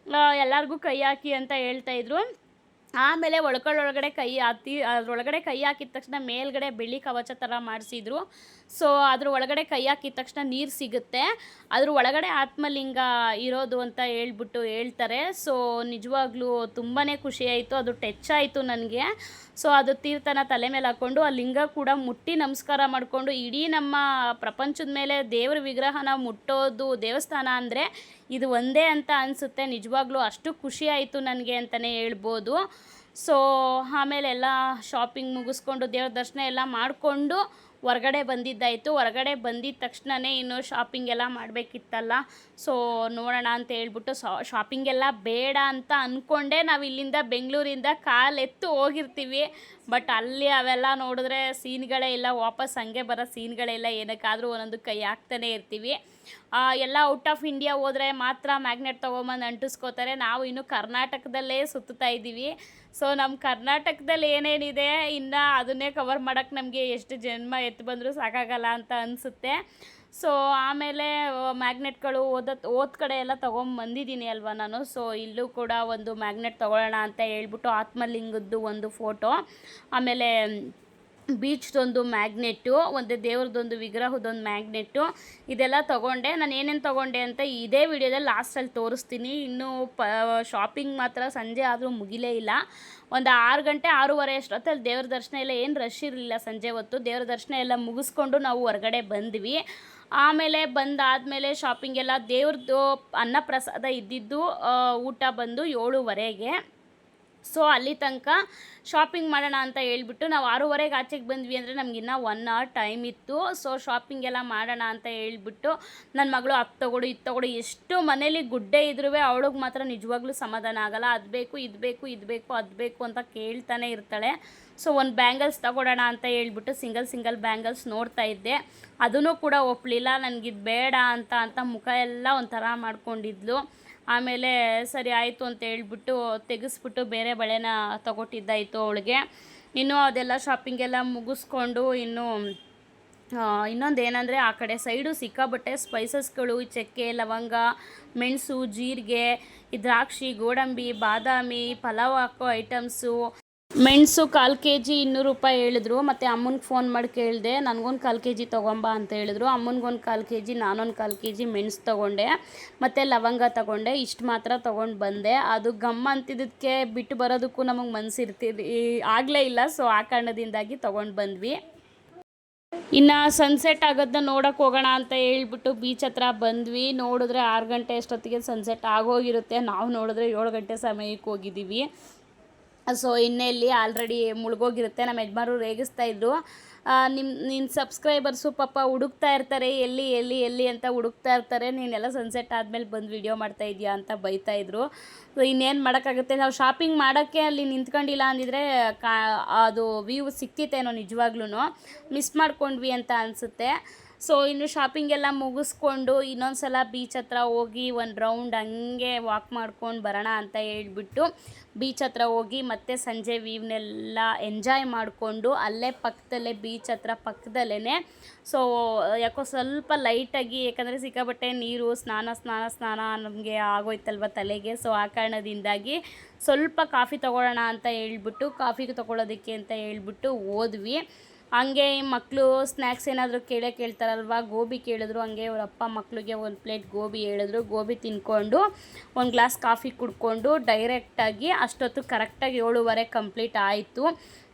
ಎಲ್ಲರಿಗೂ ಕೈ ಹಾಕಿ ಅಂತ ಹೇಳ್ತಾಯಿದ್ರು. ಆಮೇಲೆ ಒಳಗಡೆ ಅದ್ರೊಳಗಡೆ ಕೈ ಹಾಕಿದ ತಕ್ಷಣ ಮೇಲ್ಗಡೆ ಬೆಳ್ಳಿ ಕವಚ ಥರ ಮಾಡಿಸಿದ್ರು. ಸೊ ಅದ್ರ ಒಳಗಡೆ ಕೈ ಹಾಕಿದ ತಕ್ಷಣ ನೀರು ಸಿಗುತ್ತೆ. ಅದ್ರ ಒಳಗಡೆ ಆತ್ಮಲಿಂಗ ಇರೋದು ಅಂತ ಹೇಳ್ತಾರೆ. ಸೊ ನಿಜವಾಗ್ಲೂ ತುಂಬಾ ಖುಷಿ ಆಯಿತು. ಅದು ಟಚ್ ಆಯಿತು ನನಗೆ. ಸೊ ಅದು ತೀರ್ಥನ ತಲೆ ಮೇಲೆ ಹಾಕ್ಕೊಂಡು ಆ ಲಿಂಗ ಕೂಡ ಮುಟ್ಟಿ ನಮಸ್ಕಾರ ಮಾಡಿಕೊಂಡು, ಇಡೀ ನಮ್ಮ ಪ್ರಪಂಚದ ಮೇಲೆ ದೇವ್ರ ವಿಗ್ರಹನ ಮುಟ್ಟೋದು ದೇವಸ್ಥಾನ ಅಂದರೆ ಇದು ಒಂದೇ ಅಂತ ಅನಿಸುತ್ತೆ. ನಿಜವಾಗ್ಲೂ ಅಷ್ಟು ಖುಷಿ ಆಯಿತು ನನಗೆ ಅಂತಲೇ ಹೇಳ್ಬೋದು. ಸೊ ಆಮೇಲೆ ಎಲ್ಲ ಶಾಪಿಂಗ್ ಮುಗಿಸ್ಕೊಂಡು ದೇವ್ರ ದರ್ಶನ ಎಲ್ಲ ಮಾಡಿಕೊಂಡು ಹೊರಗಡೆ ಬಂದಿದ್ದಾಯಿತು. ಹೊರಗಡೆ ಬಂದಿದ್ದ ತಕ್ಷಣವೇ ಇನ್ನು ಶಾಪಿಂಗ್ ಎಲ್ಲ ಮಾಡಬೇಕಿತ್ತಲ್ಲ. ಸೊ ನೋಡೋಣ ಅಂತ ಹೇಳ್ಬಿಟ್ಟು ಶಾಪಿಂಗೆಲ್ಲ ಬೇಡ ಅಂತ ಅಂದ್ಕೊಂಡೆ ನಾವು ಇಲ್ಲಿಂದ ಬೆಂಗಳೂರಿಂದ ಕಾಲೆತ್ತು ಹೋಗಿರ್ತೀವಿ. ಬಟ್ ಅಲ್ಲಿ ಅವೆಲ್ಲ ನೋಡಿದ್ರೆ ಸೀನ್ಗಳೇ ಇಲ್ಲ, ವಾಪಸ್ ಹಂಗೆ ಬರೋ ಸೀನ್ಗಳೇ ಇಲ್ಲ. ಏನಕ್ಕಾದರೂ ಒಂದೊಂದು ಕೈ ಹಾಕ್ತಾನೆ ಇರ್ತೀವಿ. ಎಲ್ಲ ಔಟ್ ಆಫ್ ಇಂಡಿಯಾ ಹೋದರೆ ಮಾತ್ರ ಮ್ಯಾಗ್ನೆಟ್ ತೊಗೊಂಬಂದು ಅಂಟಿಸ್ಕೋತಾರೆ. ನಾವು ಇನ್ನು ಕರ್ನಾಟಕದಲ್ಲೇ ಸುತ್ತಾ ಇದ್ದೀವಿ. ಸೊ ನಮ್ಮ ಕರ್ನಾಟಕದಲ್ಲಿ ಏನೇನಿದೆ ಇನ್ನು ಅದನ್ನೇ ಕವರ್ ಮಾಡೋಕ್ಕೆ ನಮಗೆ ಎಷ್ಟು ಜನ್ಮ ಎತ್ತು ಬಂದರೂ ಸಾಕಾಗಲ್ಲ ಅಂತ ಅನಿಸುತ್ತೆ. ಸೊ ಆಮೇಲೆ ಮ್ಯಾಗ್ನೆಟ್ಗಳು ಓದ್ ಕಡೆ ಎಲ್ಲ ತೊಗೊಂಬಂದಿದ್ದೀನಿ ಅಲ್ವಾ ನಾನು. ಸೊ ಇಲ್ಲೂ ಕೂಡ ಒಂದು ಮ್ಯಾಗ್ನೆಟ್ ತೊಗೊಳ್ಳೋಣ ಅಂತ ಹೇಳ್ಬಿಟ್ಟು ಆತ್ಮಲಿಂಗದ್ದು ಒಂದು ಫೋಟೋ, ಆಮೇಲೆ ಬೀಚ್ದೊಂದು ಮ್ಯಾಗ್ನೆಟ್ಟು, ಒಂದು ದೇವ್ರದ್ದೊಂದು ವಿಗ್ರಹದೊಂದು ಮ್ಯಾಗ್ನೆಟ್ಟು, ಇದೆಲ್ಲ ತೊಗೊಂಡೆ. ನಾನು ಏನೇನು ತೊಗೊಂಡೆ ಅಂತ ಇದೇ ವಿಡಿಯೋದಲ್ಲಿ ಲಾಸ್ಟಲ್ಲಿ ತೋರಿಸ್ತೀನಿ. ಇನ್ನೂ ಶಾಪಿಂಗ್ ಮಾತ್ರ ಸಂಜೆ ಆದರೂ ಮುಗಿಲೇ ಇಲ್ಲ. ಒಂದು 6 ಗಂಟೆ 6:30 ಅಷ್ಟೊತ್ತಲ್ಲಿ ದೇವ್ರ ದರ್ಶನ ಎಲ್ಲ ಏನು ರಶ್ ಇರಲಿಲ್ಲ. ಸಂಜೆ ಹೊತ್ತು ದೇವ್ರ ದರ್ಶನ ಎಲ್ಲ ಮುಗಿಸ್ಕೊಂಡು ನಾವು ಹೊರಗಡೆ ಬಂದ್ವಿ. ಆಮೇಲೆ ಬಂದಾದಮೇಲೆ ಶಾಪಿಂಗೆಲ್ಲ ದೇವ್ರದ್ದು ಅನ್ನಪ್ರಸಾದ ಇದ್ದಿದ್ದು ಊಟ ಬಂದು 7:30ಗೆ. ಸೊ ಅಲ್ಲಿ ತನಕ ಶಾಪಿಂಗ್ ಮಾಡೋಣ ಅಂತ ಹೇಳ್ಬಿಟ್ಟು ನಾವು 6:30ಗೆ ಆಚೆಗೆ ಬಂದ್ವಿ. ಅಂದರೆ ನಮಗಿನ್ನ 1 hour ಟೈಮ್ ಇತ್ತು. ಸೊ ಶಾಪಿಂಗ್ ಎಲ್ಲ ಮಾಡೋಣ ಅಂತ ಹೇಳ್ಬಿಟ್ಟು ನನ್ನ ಮಗಳು ಅದು ತಗೊಡು ಇದು ತಗೊಡು, ಎಷ್ಟು ಮನೇಲಿ ಗುಡ್ಡೆ ಇದ್ರೂ ಅವಳಿಗೆ ಮಾತ್ರ ನಿಜವಾಗ್ಲೂ ಸಮಾಧಾನ ಆಗಲ್ಲ. ಅದು ಬೇಕು ಇದು ಬೇಕು ಅದು ಬೇಕು ಅಂತ ಕೇಳ್ತಾನೆ ಇರ್ತಾಳೆ. ಸೊ ಒಂದು ಬ್ಯಾಂಗಲ್ಸ್ ತಗೊಳ್ಳೋಣ ಅಂತ ಹೇಳ್ಬಿಟ್ಟು ಸಿಂಗಲ್ ಬ್ಯಾಂಗಲ್ಸ್ ನೋಡ್ತಾ ಇದ್ದೆ. ಅದೂ ಕೂಡ ಒಪ್ಪಲಿಲ್ಲ. ನನಗಿದು ಬೇಡ ಅಂತ ಮುಖ ಎಲ್ಲ ಒಂಥರ ಮಾಡ್ಕೊಂಡಿದ್ಲು. ಆಮೇಲೆ ಸರಿ ಆಯಿತು ಅಂತ ಹೇಳ್ಬಿಟ್ಟು ತೆಗೆಸ್ಬಿಟ್ಟು ಬೇರೆ ಬಳೆನ ತಗೊಟ್ಟಿದ್ದಾಯಿತು ಅವಳಿಗೆ. ಇನ್ನು ಅದೆಲ್ಲ ಶಾಪಿಂಗೆಲ್ಲ ಮುಗಿಸ್ಕೊಂಡು ಇನ್ನೊಂದು ಏನಂದರೆ ಆ ಕಡೆ ಸೈಡು ಸಿಕ್ಕಾಬಟ್ಟೆ ಸ್ಪೈಸಸ್ಗಳು, ಚಕ್ಕೆ, ಲವಂಗ, ಮೆಣಸು, ಜೀರಿಗೆ, ದ್ರಾಕ್ಷಿ, ಗೋಡಂಬಿ, ಬಾದಾಮಿ, ಪಲಾವ್ ಹಾಕೋ ಐಟಮ್ಸು. ಮೆಣಸು 1/4 kg 200 ರೂಪಾಯಿ ಹೇಳಿದ್ರು. ಮತ್ತು ಅಮ್ಮನಿಗೆ ಫೋನ್ ಮಾಡಿ ಕೇಳಿದೆ, ನನಗೊಂದು 1/4 kg ತೊಗೊಂಬ ಅಂತ ಹೇಳಿದ್ರು. ಅಮ್ಮನಿಗೊಂದು 1/4 kg, ನಾನೊಂದು 1/4 kg ಮೆಣಸು ತೊಗೊಂಡೆ, ಮತ್ತು ಲವಂಗ ತೊಗೊಂಡೆ. ಇಷ್ಟು ಮಾತ್ರ ತೊಗೊಂಡು ಬಂದೆ. ಅದು ಗಮ್ ಅಂತಿದ್ದಕ್ಕೆ ಬಿಟ್ಟು ಬರೋದಕ್ಕೂ ನಮಗೆ ಆಗಲೇ ಇಲ್ಲ. ಸೊ ಆ ಕಾರಣದಿಂದಾಗಿ ತೊಗೊಂಡು ಬಂದ್ವಿ. ಇನ್ನು ಸನ್ಸೆಟ್ ಆಗೋದನ್ನ ನೋಡೋಕ್ಕೆ ಹೋಗೋಣ ಅಂತ ಹೇಳ್ಬಿಟ್ಟು ಬೀಚ್ ಹತ್ರ ಬಂದ್ವಿ. ನೋಡಿದ್ರೆ 6 ಗಂಟೆ ಅಷ್ಟೊತ್ತಿಗೆ ಸನ್ಸೆಟ್ ಆಗೋಗಿರುತ್ತೆ. ನಾವು ನೋಡಿದ್ರೆ 7 ಗಂಟೆ ಸಮಯಕ್ಕೆ ಹೋಗಿದ್ದೀವಿ. ಸೊ ಇನ್ನೆಲ್ಲಿ ಆಲ್ರೆಡಿ ಮುಳುಗೋಗಿರುತ್ತೆ. ನಮ್ಮ ಯಜಮಾನರು ರೇಗಿಸ್ತಾಯಿದ್ರು, ನಿನ್ನ ಸಬ್ಸ್ಕ್ರೈಬರ್ಸು ಪಾಪ ಹುಡುಕ್ತಾ ಇರ್ತಾರೆ, ಎಲ್ಲಿ ಅಂತ ಹುಡುಕ್ತಾ ಇರ್ತಾರೆ, ನೀನೆಲ್ಲ ಸನ್ಸೆಟ್ ಆದಮೇಲೆ ಬಂದು ವಿಡಿಯೋ ಮಾಡ್ತಾ ಇದೆಯಾ ಅಂತ ಬೈತಾಯಿದ್ರು. ಸೊ ಇನ್ನೇನು ಮಾಡೋಕ್ಕಾಗುತ್ತೆ. ನಾವು ಶಾಪಿಂಗ್ ಮಾಡೋಕ್ಕೆ ಅಲ್ಲಿ ನಿಂತ್ಕೊಂಡಿಲ್ಲ ಅಂದಿದ್ರೆ ಅದು ವ್ಯೂ ಸಿಕ್ತಿತ್ತೇನೋ. ನಿಜವಾಗ್ಲೂ ಮಿಸ್ ಮಾಡ್ಕೊಂಡ್ವಿ ಅಂತ ಅನಿಸುತ್ತೆ. ಸೊ ಇನ್ನು ಶಾಪಿಂಗ್ ಎಲ್ಲ ಮುಗಿಸ್ಕೊಂಡು ಇನ್ನೊಂದು ಸಲ ಬೀಚ್ ಹತ್ರ ಹೋಗಿ ಒಂದು ರೌಂಡ್ ಹಂಗೆ ವಾಕ್ ಮಾಡ್ಕೊಂಡು ಬರೋಣ ಅಂತ ಹೇಳ್ಬಿಟ್ಟು ಬೀಚ್ ಹತ್ರ ಹೋಗಿ ಮತ್ತೆ ಸಂಜೆ ವ್ಯೂವ್ನೆಲ್ಲ ಎಂಜಾಯ್ ಮಾಡಿಕೊಂಡು ಅಲ್ಲೇ ಪಕ್ಕದಲ್ಲೇ ಬೀಚ್ ಹತ್ರ ಪಕ್ಕದಲ್ಲೇ ಸೊ ಯಾಕೋ ಸ್ವಲ್ಪ ಲೈಟಾಗಿ, ಯಾಕಂದರೆ ಸಿಕ್ಕಾಪಟ್ಟೆ ನೀರು ಸ್ನಾನ ನಮಗೆ ಆಗೋಯ್ತಲ್ವ ತಲೆಗೆ. ಸೊ ಆ ಕಾರಣದಿಂದಾಗಿ ಸ್ವಲ್ಪ ಕಾಫಿ ತೊಗೊಳ್ಳೋಣ ಅಂತ ಹೇಳ್ಬಿಟ್ಟು ಕಾಫಿ ತೊಗೊಳ್ಳೋದಕ್ಕೆ ಅಂತ ಹೇಳ್ಬಿಟ್ಟು ಹೋದ್ವಿ. ಹಂಗೆ ಈ ಮಕ್ಕಳು ಸ್ನ್ಯಾಕ್ಸ್ ಏನಾದರೂ ಕೇಳ್ತಾರಲ್ವ, ಗೋಬಿ ಕೇಳಿದ್ರು. ಹಂಗೆ ಅವ್ರ ಅಪ್ಪ ಮಕ್ಕಳಿಗೆ ಒಂದು ಪ್ಲೇಟ್ ಗೋಬಿ ಹೇಳಿದ್ರು. ಗೋಬಿ ತಿನ್ಕೊಂಡು ಒಂದು ಗ್ಲಾಸ್ ಕಾಫಿ ಕುಡ್ಕೊಂಡು ಡೈರೆಕ್ಟಾಗಿ ಅಷ್ಟೊತ್ತು ಕರೆಕ್ಟಾಗಿ 7:30 ಕಂಪ್ಲೀಟ್ ಆಯಿತು.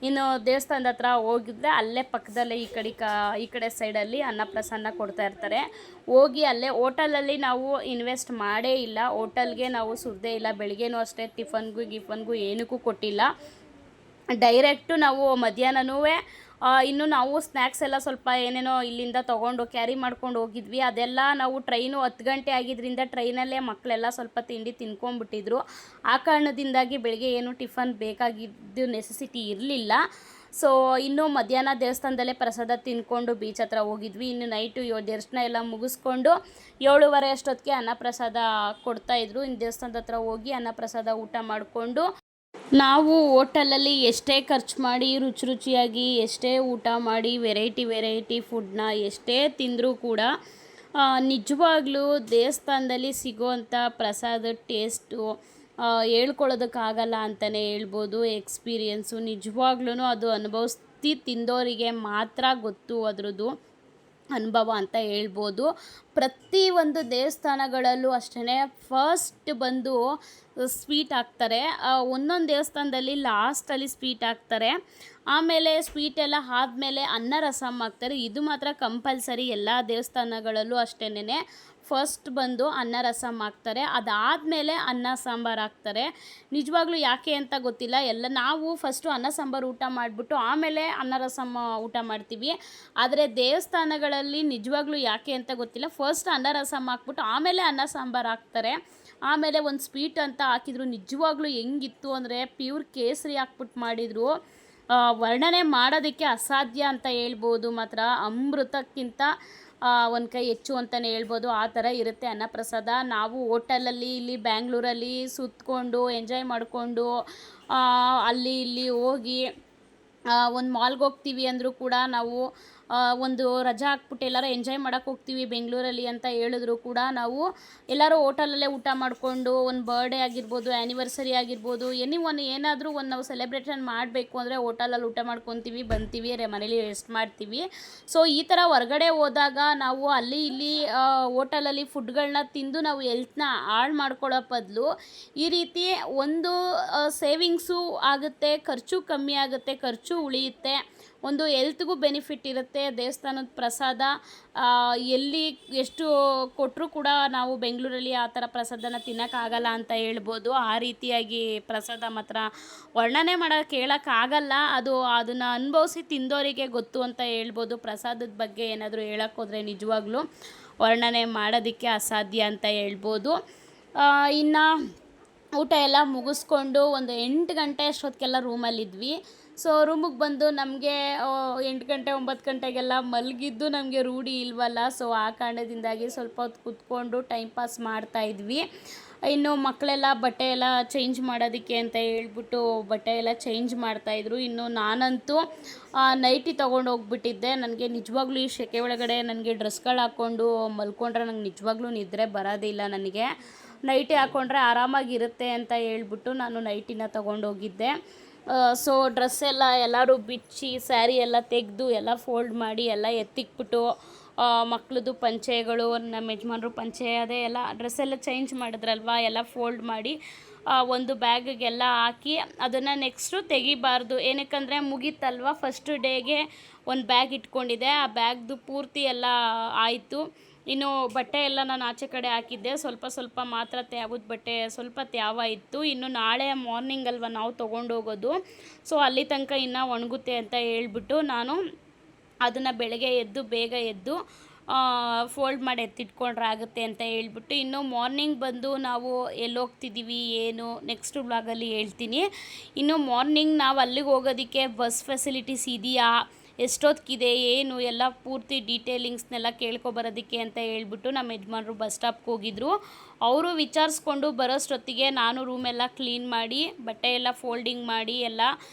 ಇನ್ನು ದೇವಸ್ಥಾನದ ಹತ್ರ ಹೋಗಿದ್ರೆ ಅಲ್ಲೇ ಪಕ್ಕದಲ್ಲೇ ಈ ಕಡೆ ಸೈಡಲ್ಲಿ ಅನ್ನಪ್ರಸಾದ ಕೊಡ್ತಾಯಿರ್ತಾರೆ. ಹೋಗಿ ಅಲ್ಲೇ ಹೋಟೆಲಲ್ಲಿ ನಾವು ಇನ್ವೆಸ್ಟ್ ಮಾಡೇ ಇಲ್ಲ, ಹೋಟೆಲ್ಗೆ ನಾವು ಸುರದೇ ಇಲ್ಲ. ಬೆಳಿಗ್ಗೆನೂ ಅಷ್ಟೇ ಟಿಫನ್ಗೂ ಏನಕ್ಕೂ ಕೊಟ್ಟಿಲ್ಲ. ಡೈರೆಕ್ಟು ನಾವು ಮಧ್ಯಾಹ್ನನೂ ಇನ್ನು ನಾವು ಸ್ನ್ಯಾಕ್ಸ್ ಎಲ್ಲ ಸ್ವಲ್ಪ ಏನೇನೋ ಇಲ್ಲಿಂದ ತೊಗೊಂಡು ಕ್ಯಾರಿ ಮಾಡ್ಕೊಂಡು ಹೋಗಿದ್ವಿ. ಅದೆಲ್ಲ ನಾವು ಟ್ರೈನು 10 ಗಂಟೆ ಆಗಿದ್ದರಿಂದ ಟ್ರೈನಲ್ಲೇ ಮಕ್ಕಳೆಲ್ಲ ಸ್ವಲ್ಪ ತಿಂಡಿ ತಿನ್ಕೊಂಡ್ಬಿಟ್ಟಿದ್ರು. ಆ ಕಾರಣದಿಂದಾಗಿ ಬೆಳಗ್ಗೆ ಏನು ಟಿಫನ್ ಬೇಕಾಗಿದ್ದು ನೆಸೆಸಿಟಿ ಇರಲಿಲ್ಲ. ಸೊ ಇನ್ನು ಮಧ್ಯಾಹ್ನ ದೇವಸ್ಥಾನದಲ್ಲೇ ಪ್ರಸಾದ ತಿನ್ಕೊಂಡು ಬೀಚ್ ಹತ್ರ ಹೋಗಿದ್ವಿ. ಇನ್ನು ನೈಟು ದರ್ಶನ ಎಲ್ಲ ಮುಗಿಸ್ಕೊಂಡು 7:30 ಅಷ್ಟೊತ್ತಿಗೆ ಅನ್ನಪ್ರಸಾದ ಕೊಡ್ತಾಯಿದ್ರು. ಇನ್ನು ದೇವಸ್ಥಾನದ ಹತ್ರ ಹೋಗಿ ಅನ್ನಪ್ರಸಾದ ಊಟ ಮಾಡಿಕೊಂಡು ನಾವು ಹೋಟೆಲಲ್ಲಿ ಎಷ್ಟೇ ಖರ್ಚು ಮಾಡಿ ರುಚಿಯಾಗಿ ಎಷ್ಟೇ ಊಟ ಮಾಡಿ ವೆರೈಟಿ ಫುಡ್ನ ಎಷ್ಟೇ ತಿಂದರೂ ಕೂಡ ನಿಜವಾಗ್ಲೂ ದೇವಸ್ಥಾನದಲ್ಲಿ ಸಿಗೋವಂಥ ಪ್ರಸಾದ ಟೇಸ್ಟು ಹೇಳ್ಕೊಳ್ಳೋದಕ್ಕಾಗಲ್ಲ ಅಂತಲೇ ಹೇಳ್ಬೋದು. ಎಕ್ಸ್ಪೀರಿಯೆನ್ಸು ನಿಜವಾಗ್ಲೂ ಅದು ಅನುಭವಿಸ್ತಿ ತಿಂದವರಿಗೆ ಮಾತ್ರ ಗೊತ್ತು ಅದರದ್ದು ಅನುಭವ ಅಂತ ಹೇಳ್ಬೋದು. ಪ್ರತಿಯೊಂದು ದೇವಸ್ಥಾನಗಳಲ್ಲೂ ಅಷ್ಟೇ ಫಸ್ಟ್ ಬಂದು ಸ್ವೀಟ್ ಹಾಕ್ತಾರೆ. ಒಂದೊಂದು ದೇವಸ್ಥಾನದಲ್ಲಿ ಲಾಸ್ಟಲ್ಲಿ ಸ್ವೀಟ್ ಹಾಕ್ತಾರೆ. ಆಮೇಲೆ ಸ್ವೀಟೆಲ್ಲ ಆದಮೇಲೆ ಅನ್ನ ರಸಮ್ ಹಾಕ್ತಾರೆ. ಇದು ಮಾತ್ರ ಕಂಪಲ್ಸರಿ ಎಲ್ಲ ದೇವಸ್ಥಾನಗಳಲ್ಲೂ ಅಷ್ಟೇನೆ. ಫಸ್ಟ್ ಬಂದು ಅನ್ನ ರಸಮ್ ಹಾಕ್ತಾರೆ, ಅದಾದಮೇಲೆ ಅನ್ನ ಸಾಂಬಾರು ಹಾಕ್ತಾರೆ. ನಿಜವಾಗ್ಲೂ ಯಾಕೆ ಅಂತ ಗೊತ್ತಿಲ್ಲ. ನಾವು ಫಸ್ಟು ಅನ್ನ ಸಾಂಬಾರು ಊಟ ಮಾಡಿಬಿಟ್ಟು ಆಮೇಲೆ ಅನ್ನ ರಸಮ್ ಊಟ ಮಾಡ್ತೀವಿ. ಆದರೆ ದೇವಸ್ಥಾನಗಳಲ್ಲಿ ನಿಜವಾಗ್ಲೂ ಯಾಕೆ ಅಂತ ಗೊತ್ತಿಲ್ಲ, ಫಸ್ಟ್ ಅನ್ನ ರಸಮ್ ಹಾಕ್ಬಿಟ್ಟು ಆಮೇಲೆ ಅನ್ನ ಸಾಂಬಾರು ಹಾಕ್ತಾರೆ. ಆಮೇಲೆ ಒಂದು ಸ್ವೀಟ್ ಅಂತ ಹಾಕಿದ್ರು. ನಿಜವಾಗ್ಲೂ ಹೆಂಗಿತ್ತು ಅಂದರೆ ಪ್ಯೂರ್ ಕೇಸರಿ ಹಾಕ್ಬಿಟ್ಟು ಮಾಡಿದರು. ವರ್ಣನೆ ಮಾಡೋದಕ್ಕೆ ಅಸಾಧ್ಯ ಅಂತ ಹೇಳ್ಬೋದು. ಮಾತ್ರ ಅಮೃತಕ್ಕಿಂತ ಒಂದು ಕೈ ಹೆಚ್ಚು ಅಂತಲೇ ಹೇಳ್ಬೋದು. ಆ ಥರ ಇರುತ್ತೆ ಅನ್ನಪ್ರಸಾದ. ನಾವು ಹೋಟೆಲಲ್ಲಿ ಇಲ್ಲಿ ಬ್ಯಾಂಗ್ಳೂರಲ್ಲಿ ಸುತ್ತಕೊಂಡು ಎಂಜಾಯ್ ಮಾಡಿಕೊಂಡು ಅಲ್ಲಿ ಇಲ್ಲಿ ಹೋಗಿ ಒಂದು ಮಾಲ್ಗೆ ಹೋಗ್ತೀವಿ ಅಂದರೂ ಕೂಡ ನಾವು ಒಂದು ರಜಾ ಹಾಕ್ಬಿಟ್ಟು ಎಲ್ಲರೂ ಎಂಜಾಯ್ ಮಾಡೋಕ್ಕೆ ಹೋಗ್ತೀವಿ ಬೆಂಗಳೂರಲ್ಲಿ ಅಂತ ಹೇಳಿದ್ರು ಕೂಡ ನಾವು ಎಲ್ಲರೂ ಹೋಟೆಲಲ್ಲೇ ಊಟ ಮಾಡಿಕೊಂಡು ಒಂದು ಬರ್ಡೇ ಆಗಿರ್ಬೋದು, ಆ್ಯನಿವರ್ಸರಿ ಆಗಿರ್ಬೋದು, ಏನಾದರೂ ಒಂದು ನಾವು ಸೆಲೆಬ್ರೇಷನ್ ಮಾಡಬೇಕು ಅಂದರೆ ಹೋಟೆಲಲ್ಲಿ ಊಟ ಮಾಡ್ಕೊತೀವಿ, ಬಂತೀವಿ, ಮನೇಲಿ ರೆಸ್ಟ್ ಮಾಡ್ತೀವಿ. ಸೊ ಈ ಥರ ಹೊರಗಡೆ ಹೋದಾಗ ನಾವು ಅಲ್ಲಿ ಇಲ್ಲಿ ಹೋಟೆಲಲ್ಲಿ ಫುಡ್ಗಳನ್ನ ತಿಂದು ನಾವು ಹೆಲ್ತ್ನ ಹಾಳು ಮಾಡ್ಕೊಳ್ಳೋ ಬದಲು ಈ ರೀತಿ ಒಂದು ಸೇವಿಂಗ್ಸು ಆಗುತ್ತೆ, ಖರ್ಚು ಕಮ್ಮಿ ಆಗುತ್ತೆ, ಖರ್ಚು ಉಳಿಯುತ್ತೆ, ಒಂದು ಹೆಲ್ತ್ಗೂ ಬೆನಿಫಿಟ್ ಇರುತ್ತೆ. ದೇವಸ್ಥಾನದ ಪ್ರಸಾದ ಎಲ್ಲಿ ಎಷ್ಟು ಕೊಟ್ಟರೂ ಕೂಡ ನಾವು ಬೆಂಗಳೂರಲ್ಲಿ ಆ ಥರ ಪ್ರಸಾದನ ತಿನ್ನೋಕ್ಕಾಗಲ್ಲ ಅಂತ ಹೇಳ್ಬೋದು. ಆ ರೀತಿಯಾಗಿ ಪ್ರಸಾದ ಮಾತ್ರ ವರ್ಣನೆ ಮಾಡೋಕ್ಕೆ ಹೇಳೋಕ್ಕಾಗಲ್ಲ. ಅದನ್ನು ಅನುಭವಿಸಿ ತಿಂದವರಿಗೆ ಗೊತ್ತು ಅಂತ ಹೇಳ್ಬೋದು. ಪ್ರಸಾದದ ಬಗ್ಗೆ ಏನಾದರೂ ಹೇಳೋಕ್ಕೋದ್ರೆ ನಿಜವಾಗ್ಲೂ ವರ್ಣನೆ ಮಾಡೋದಕ್ಕೆ ಅಸಾಧ್ಯ ಅಂತ ಹೇಳ್ಬೋದು. ಇನ್ನು ಊಟ ಎಲ್ಲ ಮುಗಿಸ್ಕೊಂಡು ಒಂದು 8 ಗಂಟೆ ಅಷ್ಟೊತ್ತಿಗೆಲ್ಲ ರೂಮಲ್ಲಿದ್ವಿ. ಸೊ ರೂಮಿಗೆ ಬಂದು ನಮಗೆ 8 ಗಂಟೆ 9 ಗಂಟೆಗೆಲ್ಲ ಮಲಗಿದ್ದು ನಮಗೆ ರೂಢಿ ಇಲ್ವಲ್ಲ. ಸೊ ಆ ಕಾರಣದಿಂದಾಗಿ ಸ್ವಲ್ಪ ಹೊತ್ತು ಕೂತ್ಕೊಂಡು ಟೈಮ್ ಪಾಸ್ ಮಾಡ್ತಾಯಿದ್ವಿ. ಇನ್ನು ಮಕ್ಕಳೆಲ್ಲ ಬಟ್ಟೆ ಎಲ್ಲ ಚೇಂಜ್ ಮಾಡೋದಕ್ಕೆ ಅಂತ ಹೇಳ್ಬಿಟ್ಟು ಬಟ್ಟೆ ಎಲ್ಲ ಚೇಂಜ್ ಮಾಡ್ತಾಯಿದ್ರು. ಇನ್ನು ನಾನಂತೂ ನೈಟಿ ತೊಗೊಂಡು ಹೋಗ್ಬಿಟ್ಟಿದ್ದೆ. ನನಗೆ ನಿಜವಾಗ್ಲೂ ಈ ಸೆಕೆ ಒಳಗಡೆ ನನಗೆ ಡ್ರೆಸ್ಗಳು ಹಾಕ್ಕೊಂಡು ಮಲ್ಕೊಂಡ್ರೆ ನಂಗೆ ನಿಜವಾಗ್ಲೂ ನಿದ್ರೆ ಬರೋದಿಲ್ಲ. ನನಗೆ ನೈಟಿ ಹಾಕ್ಕೊಂಡ್ರೆ ಆರಾಮಾಗಿರುತ್ತೆ ಅಂತ ಹೇಳ್ಬಿಟ್ಟು ನಾನು ನೈಟಿನ ತೊಗೊಂಡೋಗಿದ್ದೆ. ಸೊ ಡ್ರೆಸ್ ಎಲ್ಲರೂ ಬಿಚ್ಚಿ ಸ್ಯಾರಿ ಎಲ್ಲ ತೆಗೆದು ಎಲ್ಲ ಫೋಲ್ಡ್ ಮಾಡಿ ಎಲ್ಲ ಎತ್ತಿಕ್ಬಿಟ್ಟು ಮಕ್ಕಳದು ಪಂಚೆಗಳು, ನಮ್ಮ ಯಜಮಾನ್ರು ಪಂಚೆ ಅದೇ ಎಲ್ಲ ಡ್ರೆಸ್ ಎಲ್ಲ ಚೇಂಜ್ ಮಾಡಿದ್ರಲ್ವ, ಎಲ್ಲ ಫೋಲ್ಡ್ ಮಾಡಿ ಒಂದು ಬ್ಯಾಗಿಗೆಲ್ಲ ಹಾಕಿ ಅದನ್ನು ನೆಕ್ಸ್ಟು ತೆಗಿಬಾರ್ದು. ಏನಕ್ಕಂದರೆ ಮುಗೀತಲ್ವ, ಫಸ್ಟ್ ಡೇಗೆ ಒಂದು ಬ್ಯಾಗ್ ಇಟ್ಕೊಂಡಿದ್ದೆ, ಆ ಬ್ಯಾಗ್ದು ಪೂರ್ತಿ ಎಲ್ಲ ಆಯಿತು. ಇನ್ನು ಬಟ್ಟೆ ಎಲ್ಲ ನಾನು ಆಚೆ ಕಡೆ ಹಾಕಿದ್ದೆ, ಸ್ವಲ್ಪ ಮಾತ್ರ ತ್ಯಾವದ ಬಟ್ಟೆ ಸ್ವಲ್ಪ ತ್ಯಾವ ಇತ್ತು. ಇನ್ನು ನಾಳೆ ಮಾರ್ನಿಂಗ್ ಅಲ್ವ ನಾವು ತೊಗೊಂಡೋಗೋದು, ಸೊ ಅಲ್ಲಿ ತನಕ ಇನ್ನೂ ಒಣಗುತ್ತೆ ಅಂತ ಹೇಳ್ಬಿಟ್ಟು ನಾನು ಅದನ್ನು ಬೆಳಗ್ಗೆ ಬೇಗ ಎದ್ದು ಫೋಲ್ಡ್ ಮಾಡಿ ಎತ್ತಿಟ್ಕೊಂಡ್ರೆ ಆಗುತ್ತೆ ಅಂತ ಹೇಳ್ಬಿಟ್ಟು ಇನ್ನು ಮಾರ್ನಿಂಗ್ ಬಂದು ನಾವು ಎಲ್ಲೋಗ್ತಿದ್ದೀವಿ ಏನು ನೆಕ್ಸ್ಟ್ ವ್ಲಾಗಲ್ಲಿ ಹೇಳ್ತೀನಿ. ಇನ್ನು ಮಾರ್ನಿಂಗ್ ನಾವು ಅಲ್ಲಿಗೆ ಹೋಗೋದಕ್ಕೆ ಬಸ್ ಫೆಸಿಲಿಟೀಸ್ ಇದೆಯಾ ಎಷ್ಟೊತ್ತಿಗಿದೆ ಏನು ಎಲ್ಲ ಪೂರ್ತಿ ಡೀಟೇಲಿಂಗ್ಸ್ನೆಲ್ಲ ಕೇಳ್ಕೊಬರೋದಕ್ಕೆ ಅಂತ ಹೇಳ್ಬಿಟ್ಟು ನಮ್ಮ ಯಜಮಾನ್ರು ಬಸ್ ಸ್ಟಾಪ್ಗೆ ಹೋಗಿದ್ರು. ಅವರು ವಿಚಾರಿಸ್ಕೊಂಡು ಬರೋಷ್ಟೊತ್ತಿಗೆ ನಾನು ರೂಮೆಲ್ಲ ಕ್ಲೀನ್ ಮಾಡಿ ಬಟ್ಟೆ ಎಲ್ಲ ಫೋಲ್ಡಿಂಗ್ ಮಾಡಿ ಎಲ್ಲ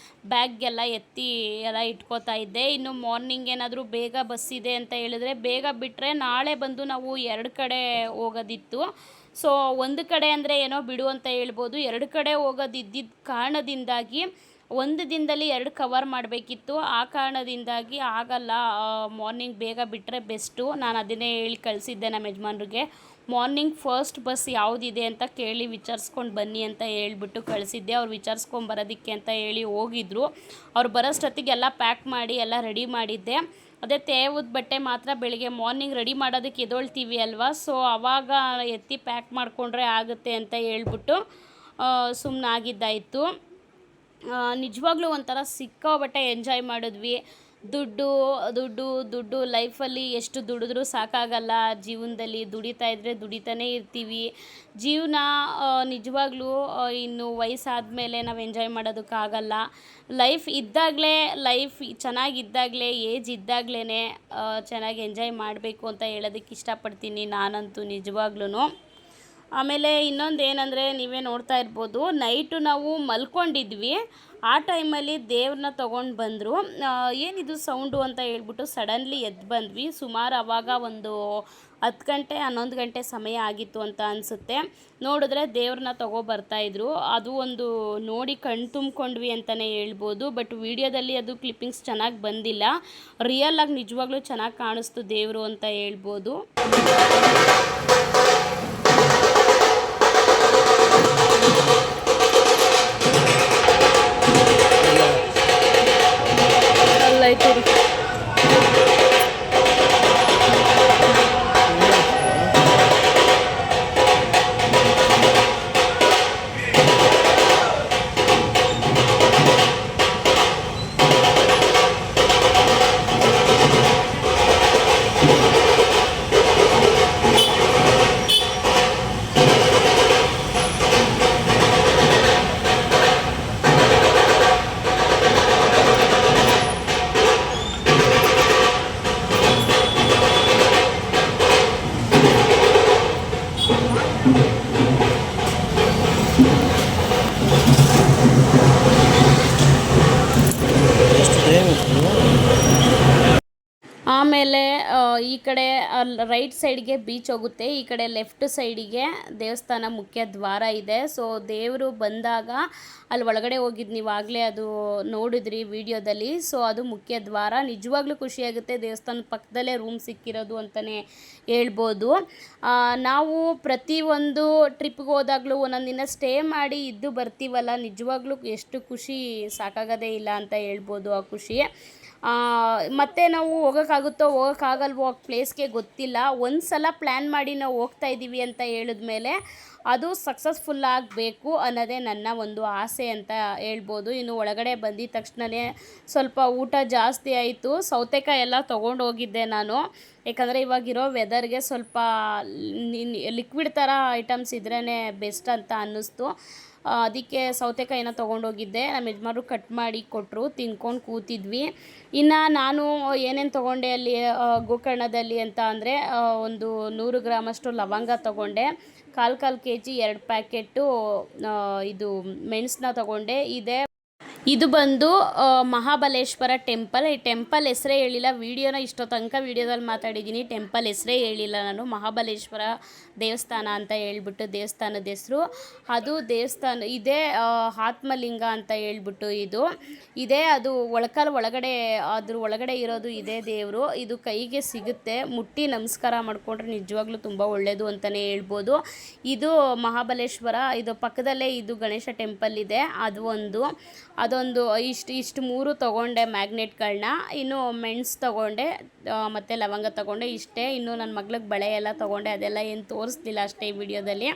ಬ್ಯಾಗ್ಗೆಲ್ಲ ಎತ್ತಿ ಎಲ್ಲ ಇಟ್ಕೋತಾ ಇದ್ದೆ. ಇನ್ನು ಮಾರ್ನಿಂಗ್ ಏನಾದರೂ ಬೇಗ ಬಸ್ ಇದೆ ಅಂತ ಹೇಳಿದ್ರೆ ಬೇಗ ಬಿಟ್ಟರೆ ನಾಳೆ ಬಂದು ನಾವು 2 ಕಡೆ ಹೋಗೋದಿತ್ತು. ಸೊ ಒಂದು ಕಡೆ ಅಂದರೆ ಏನೋ ಬಿಡು ಅಂತ ಹೇಳ್ಬೋದು, 2 ಕಡೆ ಹೋಗೋದಿದ್ದಿದ್ದ ಕಾರಣದಿಂದಾಗಿ ಒಂದು ದಿನದಲ್ಲಿ 2 ಕವರ್ ಮಾಡಬೇಕಿತ್ತು. ಆ ಕಾರಣದಿಂದಾಗಿ ಆಗಲ್ಲ, ಮಾರ್ನಿಂಗ್ ಬೇಗ ಬಿಟ್ಟರೆ ಬೆಸ್ಟು. ನಾನು ಅದನ್ನೇ ಹೇಳಿ ಕಳಿಸಿದ್ದೆ ನಮ್ಮ ಯಜಮಾನ್ರಿಗೆ. ಮಾರ್ನಿಂಗ್ ಫಸ್ಟ್ ಬಸ್ ಯಾವುದಿದೆ ಅಂತ ಕೇಳಿ ವಿಚಾರಿಸ್ಕೊಂಡು ಬನ್ನಿ ಅಂತ ಹೇಳ್ಬಿಟ್ಟು ಕಳಿಸಿದ್ದೆ. ಅವ್ರು ವಿಚಾರಿಸ್ಕೊಂಡು ಬರೋದಕ್ಕೆ ಅಂತ ಹೇಳಿ ಹೋಗಿದ್ರು. ಅವ್ರು ಬರೋಷ್ಟೊತ್ತಿಗೆ ಎಲ್ಲ ಪ್ಯಾಕ್ ಮಾಡಿ ಎಲ್ಲ ರೆಡಿ ಮಾಡಿದ್ದೆ. ಅದೇ ತೇವದ ಬಟ್ಟೆ ಮಾತ್ರ ಬೆಳಿಗ್ಗೆ ಮಾರ್ನಿಂಗ್ ರೆಡಿ ಮಾಡೋದಕ್ಕೆ ಎದ್ದೊಳ್ತೀವಿ ಅಲ್ವಾ, ಸೊ ಆವಾಗ ಎತ್ತಿ ಪ್ಯಾಕ್ ಮಾಡಿಕೊಂಡ್ರೆ ಆಗುತ್ತೆ ಅಂತ ಹೇಳ್ಬಿಟ್ಟು ಸುಮ್ಮನಾಗಿದ್ದಾಯಿತು. ನಿಜವಾಗ್ಲೂ ಒಂಥರ ಸಿಕ್ಕಾಪಟ್ಟೆ ಎಂಜಾಯ್ ಮಾಡಿದ್ವಿ. ದುಡ್ಡು ಲೈಫಲ್ಲಿ ಎಷ್ಟು ದುಡಿದ್ರೂ ಸಾಕಾಗಲ್ಲ. ಜೀವನದಲ್ಲಿ ದುಡಿತಾನೇ ಇರ್ತೀವಿ. ಜೀವನ ನಿಜವಾಗ್ಲೂ ಇನ್ನು ವಯಸ್ಸಾದಮೇಲೆ ನಾವು ಎಂಜಾಯ್ ಮಾಡೋದಕ್ಕಾಗಲ್ಲ. ಲೈಫ್ ಚೆನ್ನಾಗಿದ್ದಾಗಲೇ ಏಜ್ ಇದ್ದಾಗಲೇ ಚೆನ್ನಾಗಿ ಎಂಜಾಯ್ ಮಾಡಬೇಕು ಅಂತ ಹೇಳೋದಕ್ಕೆ ಇಷ್ಟಪಡ್ತೀನಿ ನಾನಂತೂ ನಿಜವಾಗ್ಲೂ. ಆಮೇಲೆ ಇನ್ನೊಂದು ಏನಂದರೆ ನೀವೇ ನೋಡ್ತಾ ಇರ್ಬೋದು, ನೈಟು ನಾವು ಮಲ್ಕೊಂಡಿದ್ವಿ. ಆ ಟೈಮಲ್ಲಿ ದೇವ್ರನ್ನ ತೊಗೊಂಡು ಬಂದರು. ಏನಿದು ಸೌಂಡು ಅಂತ ಹೇಳ್ಬಿಟ್ಟು ಸಡನ್ಲಿ ಎದ್ದು ಬಂದ್ವಿ. ಸುಮಾರು ಆವಾಗ ಒಂದು 10 ಗಂಟೆ 11 ಗಂಟೆ ಸಮಯ ಆಗಿತ್ತು ಅಂತ ಅನಿಸುತ್ತೆ. ನೋಡಿದ್ರೆ ದೇವ್ರನ್ನ ತೊಗೊಬರ್ತಾಯಿದ್ರು. ಅದು ಒಂದು ನೋಡಿ ಕಣ್ಣು ತುಂಬಿಕೊಂಡ್ವಿ ಅಂತಲೇ ಹೇಳ್ಬೋದು. ಬಟ್ ವಿಡಿಯೋದಲ್ಲಿ ಅದು ಕ್ಲಿಪ್ಪಿಂಗ್ಸ್ ಚೆನ್ನಾಗಿ ಬಂದಿಲ್ಲ. ರಿಯಲಾಗಿ ನಿಜವಾಗ್ಲೂ ಚೆನ್ನಾಗಿ ಕಾಣಿಸ್ತು ದೇವರು ಅಂತ ಹೇಳ್ಬೋದು. ಆಮೇಲೆ ಈ ಕಡೆ ರೈಟ್ ಸೈಡ್ಗೆ ಬೀಚ್ ಹೋಗುತ್ತೆ, ಈ ಕಡೆ ಲೆಫ್ಟ್ ಸೈಡಿಗೆ ದೇವಸ್ಥಾನ ಮುಖ್ಯ ದ್ವಾರ ಇದೆ. ಸೊ ದೇವರು ಬಂದಾಗ ಅಲ್ಲಿ ಒಳಗಡೆ ಹೋಗಿದ್ದು ನೀವಾಗಲೇ ಅದು ನೋಡಿದ್ರಿ ವಿಡಿಯೋದಲ್ಲಿ. ಸೊ ಅದು ಮುಖ್ಯ ದ್ವಾರ. ನಿಜವಾಗ್ಲೂ ಖುಷಿಯಾಗುತ್ತೆ ದೇವಸ್ಥಾನದ ಪಕ್ಕದಲ್ಲೇ ರೂಮ್ ಸಿಕ್ಕಿರೋದು ಅಂತಲೇ ಹೇಳ್ಬೋದು. ನಾವು ಪ್ರತಿಯೊಂದು ಟ್ರಿಪ್ಗೆ ಹೋದಾಗಲೂ ಒಂದೊಂದು ದಿನ ಸ್ಟೇ ಮಾಡಿ ಇದ್ದು ಬರ್ತೀವಲ್ಲ, ನಿಜವಾಗ್ಲೂ ಎಷ್ಟು ಖುಷಿ ಸಾಕಾಗೋದೇ ಇಲ್ಲ ಅಂತ ಹೇಳ್ಬೋದು. ಆ ಖುಷಿ ಮತ್ತು ನಾವು ಹೋಗೋಕ್ಕಾಗಲ್ವೋ ಆ ಪ್ಲೇಸ್ಗೆ ಗೊತ್ತಿಲ್ಲ. ಒಂದು ಸಲ ಪ್ಲ್ಯಾನ್ ಮಾಡಿ ನಾವು ಹೋಗ್ತಾ ಇದ್ದೀವಿ ಅಂತ ಹೇಳಿದ್ಮೇಲೆ ಅದು ಸಕ್ಸಸ್ಫುಲ್ ಆಗಬೇಕು ಅನ್ನೋದೇ ನನ್ನ ಒಂದು ಆಸೆ ಅಂತ ಹೇಳ್ಬೋದು. ಇನ್ನು ಒಳಗಡೆ ಬಂದಿದ ತಕ್ಷಣವೇ ಸ್ವಲ್ಪ ಊಟ ಜಾಸ್ತಿ ಆಯಿತು. ಸೌತೆಕಾಯಿ ಎಲ್ಲ ತೊಗೊಂಡು ಹೋಗಿದ್ದೆ ನಾನು, ಯಾಕಂದರೆ ಇವಾಗಿರೋ ವೆದರ್ಗೆ ಸ್ವಲ್ಪ ಲಿಕ್ವಿಡ್ ಥರ ಐಟಮ್ಸ್ ಇದ್ರೇ ಬೆಸ್ಟ್ ಅಂತ ಅನ್ನಿಸ್ತು. ಅದಕ್ಕೆ ಸೌತೆಕಾಯಿನ ತೊಗೊಂಡೋಗಿದ್ದೆ. ನಮ್ಮ ಯಜಮಾನರು ಕಟ್ ಮಾಡಿ ಕೊಟ್ಟರು, ತಿನ್ಕೊಂಡು ಕೂತಿದ್ವಿ. ಇನ್ನು ನಾನು ಏನೇನು ತೊಗೊಂಡೆ ಅಲ್ಲಿ ಗೋಕರ್ಣದಲ್ಲಿ ಅಂತ ಅಂದರೆ, ಒಂದು 100 ಗ್ರಾಮಷ್ಟು ಲವಂಗ ತೊಗೊಂಡೆ, 1/4 kg 2 ಪ್ಯಾಕೆಟು ಇದು ಮೆಣಸನ್ನ ತೊಗೊಂಡೆ. ಇದು ಬಂದು ಮಹಾಬಲೇಶ್ವರ ಟೆಂಪಲ್. ಈ ಟೆಂಪಲ್ ಹೆಸರೇ ಹೇಳಿಲ್ಲ, ವೀಡಿಯೋನ ತನಕ ವೀಡಿಯೋದಲ್ಲಿ ಮಾತಾಡಿದ್ದೀನಿ, ಟೆಂಪಲ್ ಹೆಸರೇ ಹೇಳಿಲ್ಲ ನಾನು. ಮಹಾಬಲೇಶ್ವರ ದೇವಸ್ಥಾನ ಅಂತ ಹೇಳ್ಬಿಟ್ಟು ದೇವಸ್ಥಾನದ ಹೆಸರು. ಅದು ದೇವಸ್ಥಾನ ಇದೇ ಆತ್ಮಲಿಂಗ ಅಂತ ಹೇಳ್ಬಿಟ್ಟು ಇದೇ ಅದು ಒಳಗಡೆ ಅದ್ರ ಒಳಗಡೆ ಇರೋದು ಇದೇ ದೇವರು. ಇದು ಕೈಗೆ ಸಿಗುತ್ತೆ, ಮುಟ್ಟಿ ನಮಸ್ಕಾರ ಮಾಡಿಕೊಂಡ್ರೆ ನಿಜವಾಗ್ಲೂ ತುಂಬ ಒಳ್ಳೆಯದು ಅಂತಲೇ ಹೇಳ್ಬೋದು. ಇದು ಮಹಾಬಲೇಶ್ವರ, ಇದು ಪಕ್ಕದಲ್ಲೇ ಇದು ಗಣೇಶ ಟೆಂಪಲ್ ಇದೆ, ಅದೊಂದು ಇಷ್ಟು 3 ತೊಗೊಂಡೆ ಮ್ಯಾಗ್ನೆಟ್ಗಳನ್ನ. ಇನ್ನು ಮೆಣಸು ತೊಗೊಂಡೆ ಮತ್ತು ಲವಂಗ ತೊಗೊಂಡೆ, ಇಷ್ಟೇ. ಇನ್ನು ನನ್ನ ಮಗಳಿಗೆ ಬಳೆ ಎಲ್ಲ ತೊಗೊಂಡೆ, ಅದೆಲ್ಲ ಏನು ತೋರಿಸ್ಲಿಲ್ಲ ಅಷ್ಟೇ ಈ ವಿಡಿಯೋದಲ್ಲಿ.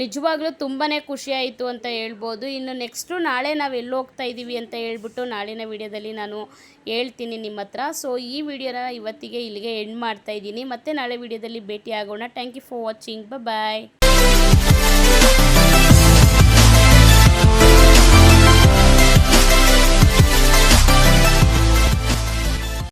ನಿಜವಾಗ್ಲೂ ತುಂಬಾ ಖುಷಿಯಾಯಿತು ಅಂತ ಹೇಳ್ಬೋದು. ಇನ್ನು ನೆಕ್ಸ್ಟು ನಾಳೆ ನಾವು ಎಲ್ಲಿ ಹೋಗ್ತಾ ಇದ್ದೀವಿ ಅಂತ ಹೇಳ್ಬಿಟ್ಟು ನಾಳಿನ ವಿಡಿಯೋದಲ್ಲಿ ನಾನು ಹೇಳ್ತೀನಿ ನಿಮ್ಮ ಹತ್ರ. ಸೊ ಈ ವಿಡಿಯೋನ ಇವತ್ತಿಗೆ ಇಲ್ಲಿಗೆ ಎಂಡ್ ಮಾಡ್ತಾಯಿದ್ದೀನಿ. ಮತ್ತೆ ನಾಳೆ ವಿಡಿಯೋದಲ್ಲಿ ಭೇಟಿ ಆಗೋಣ. Thank you for watching. Bye.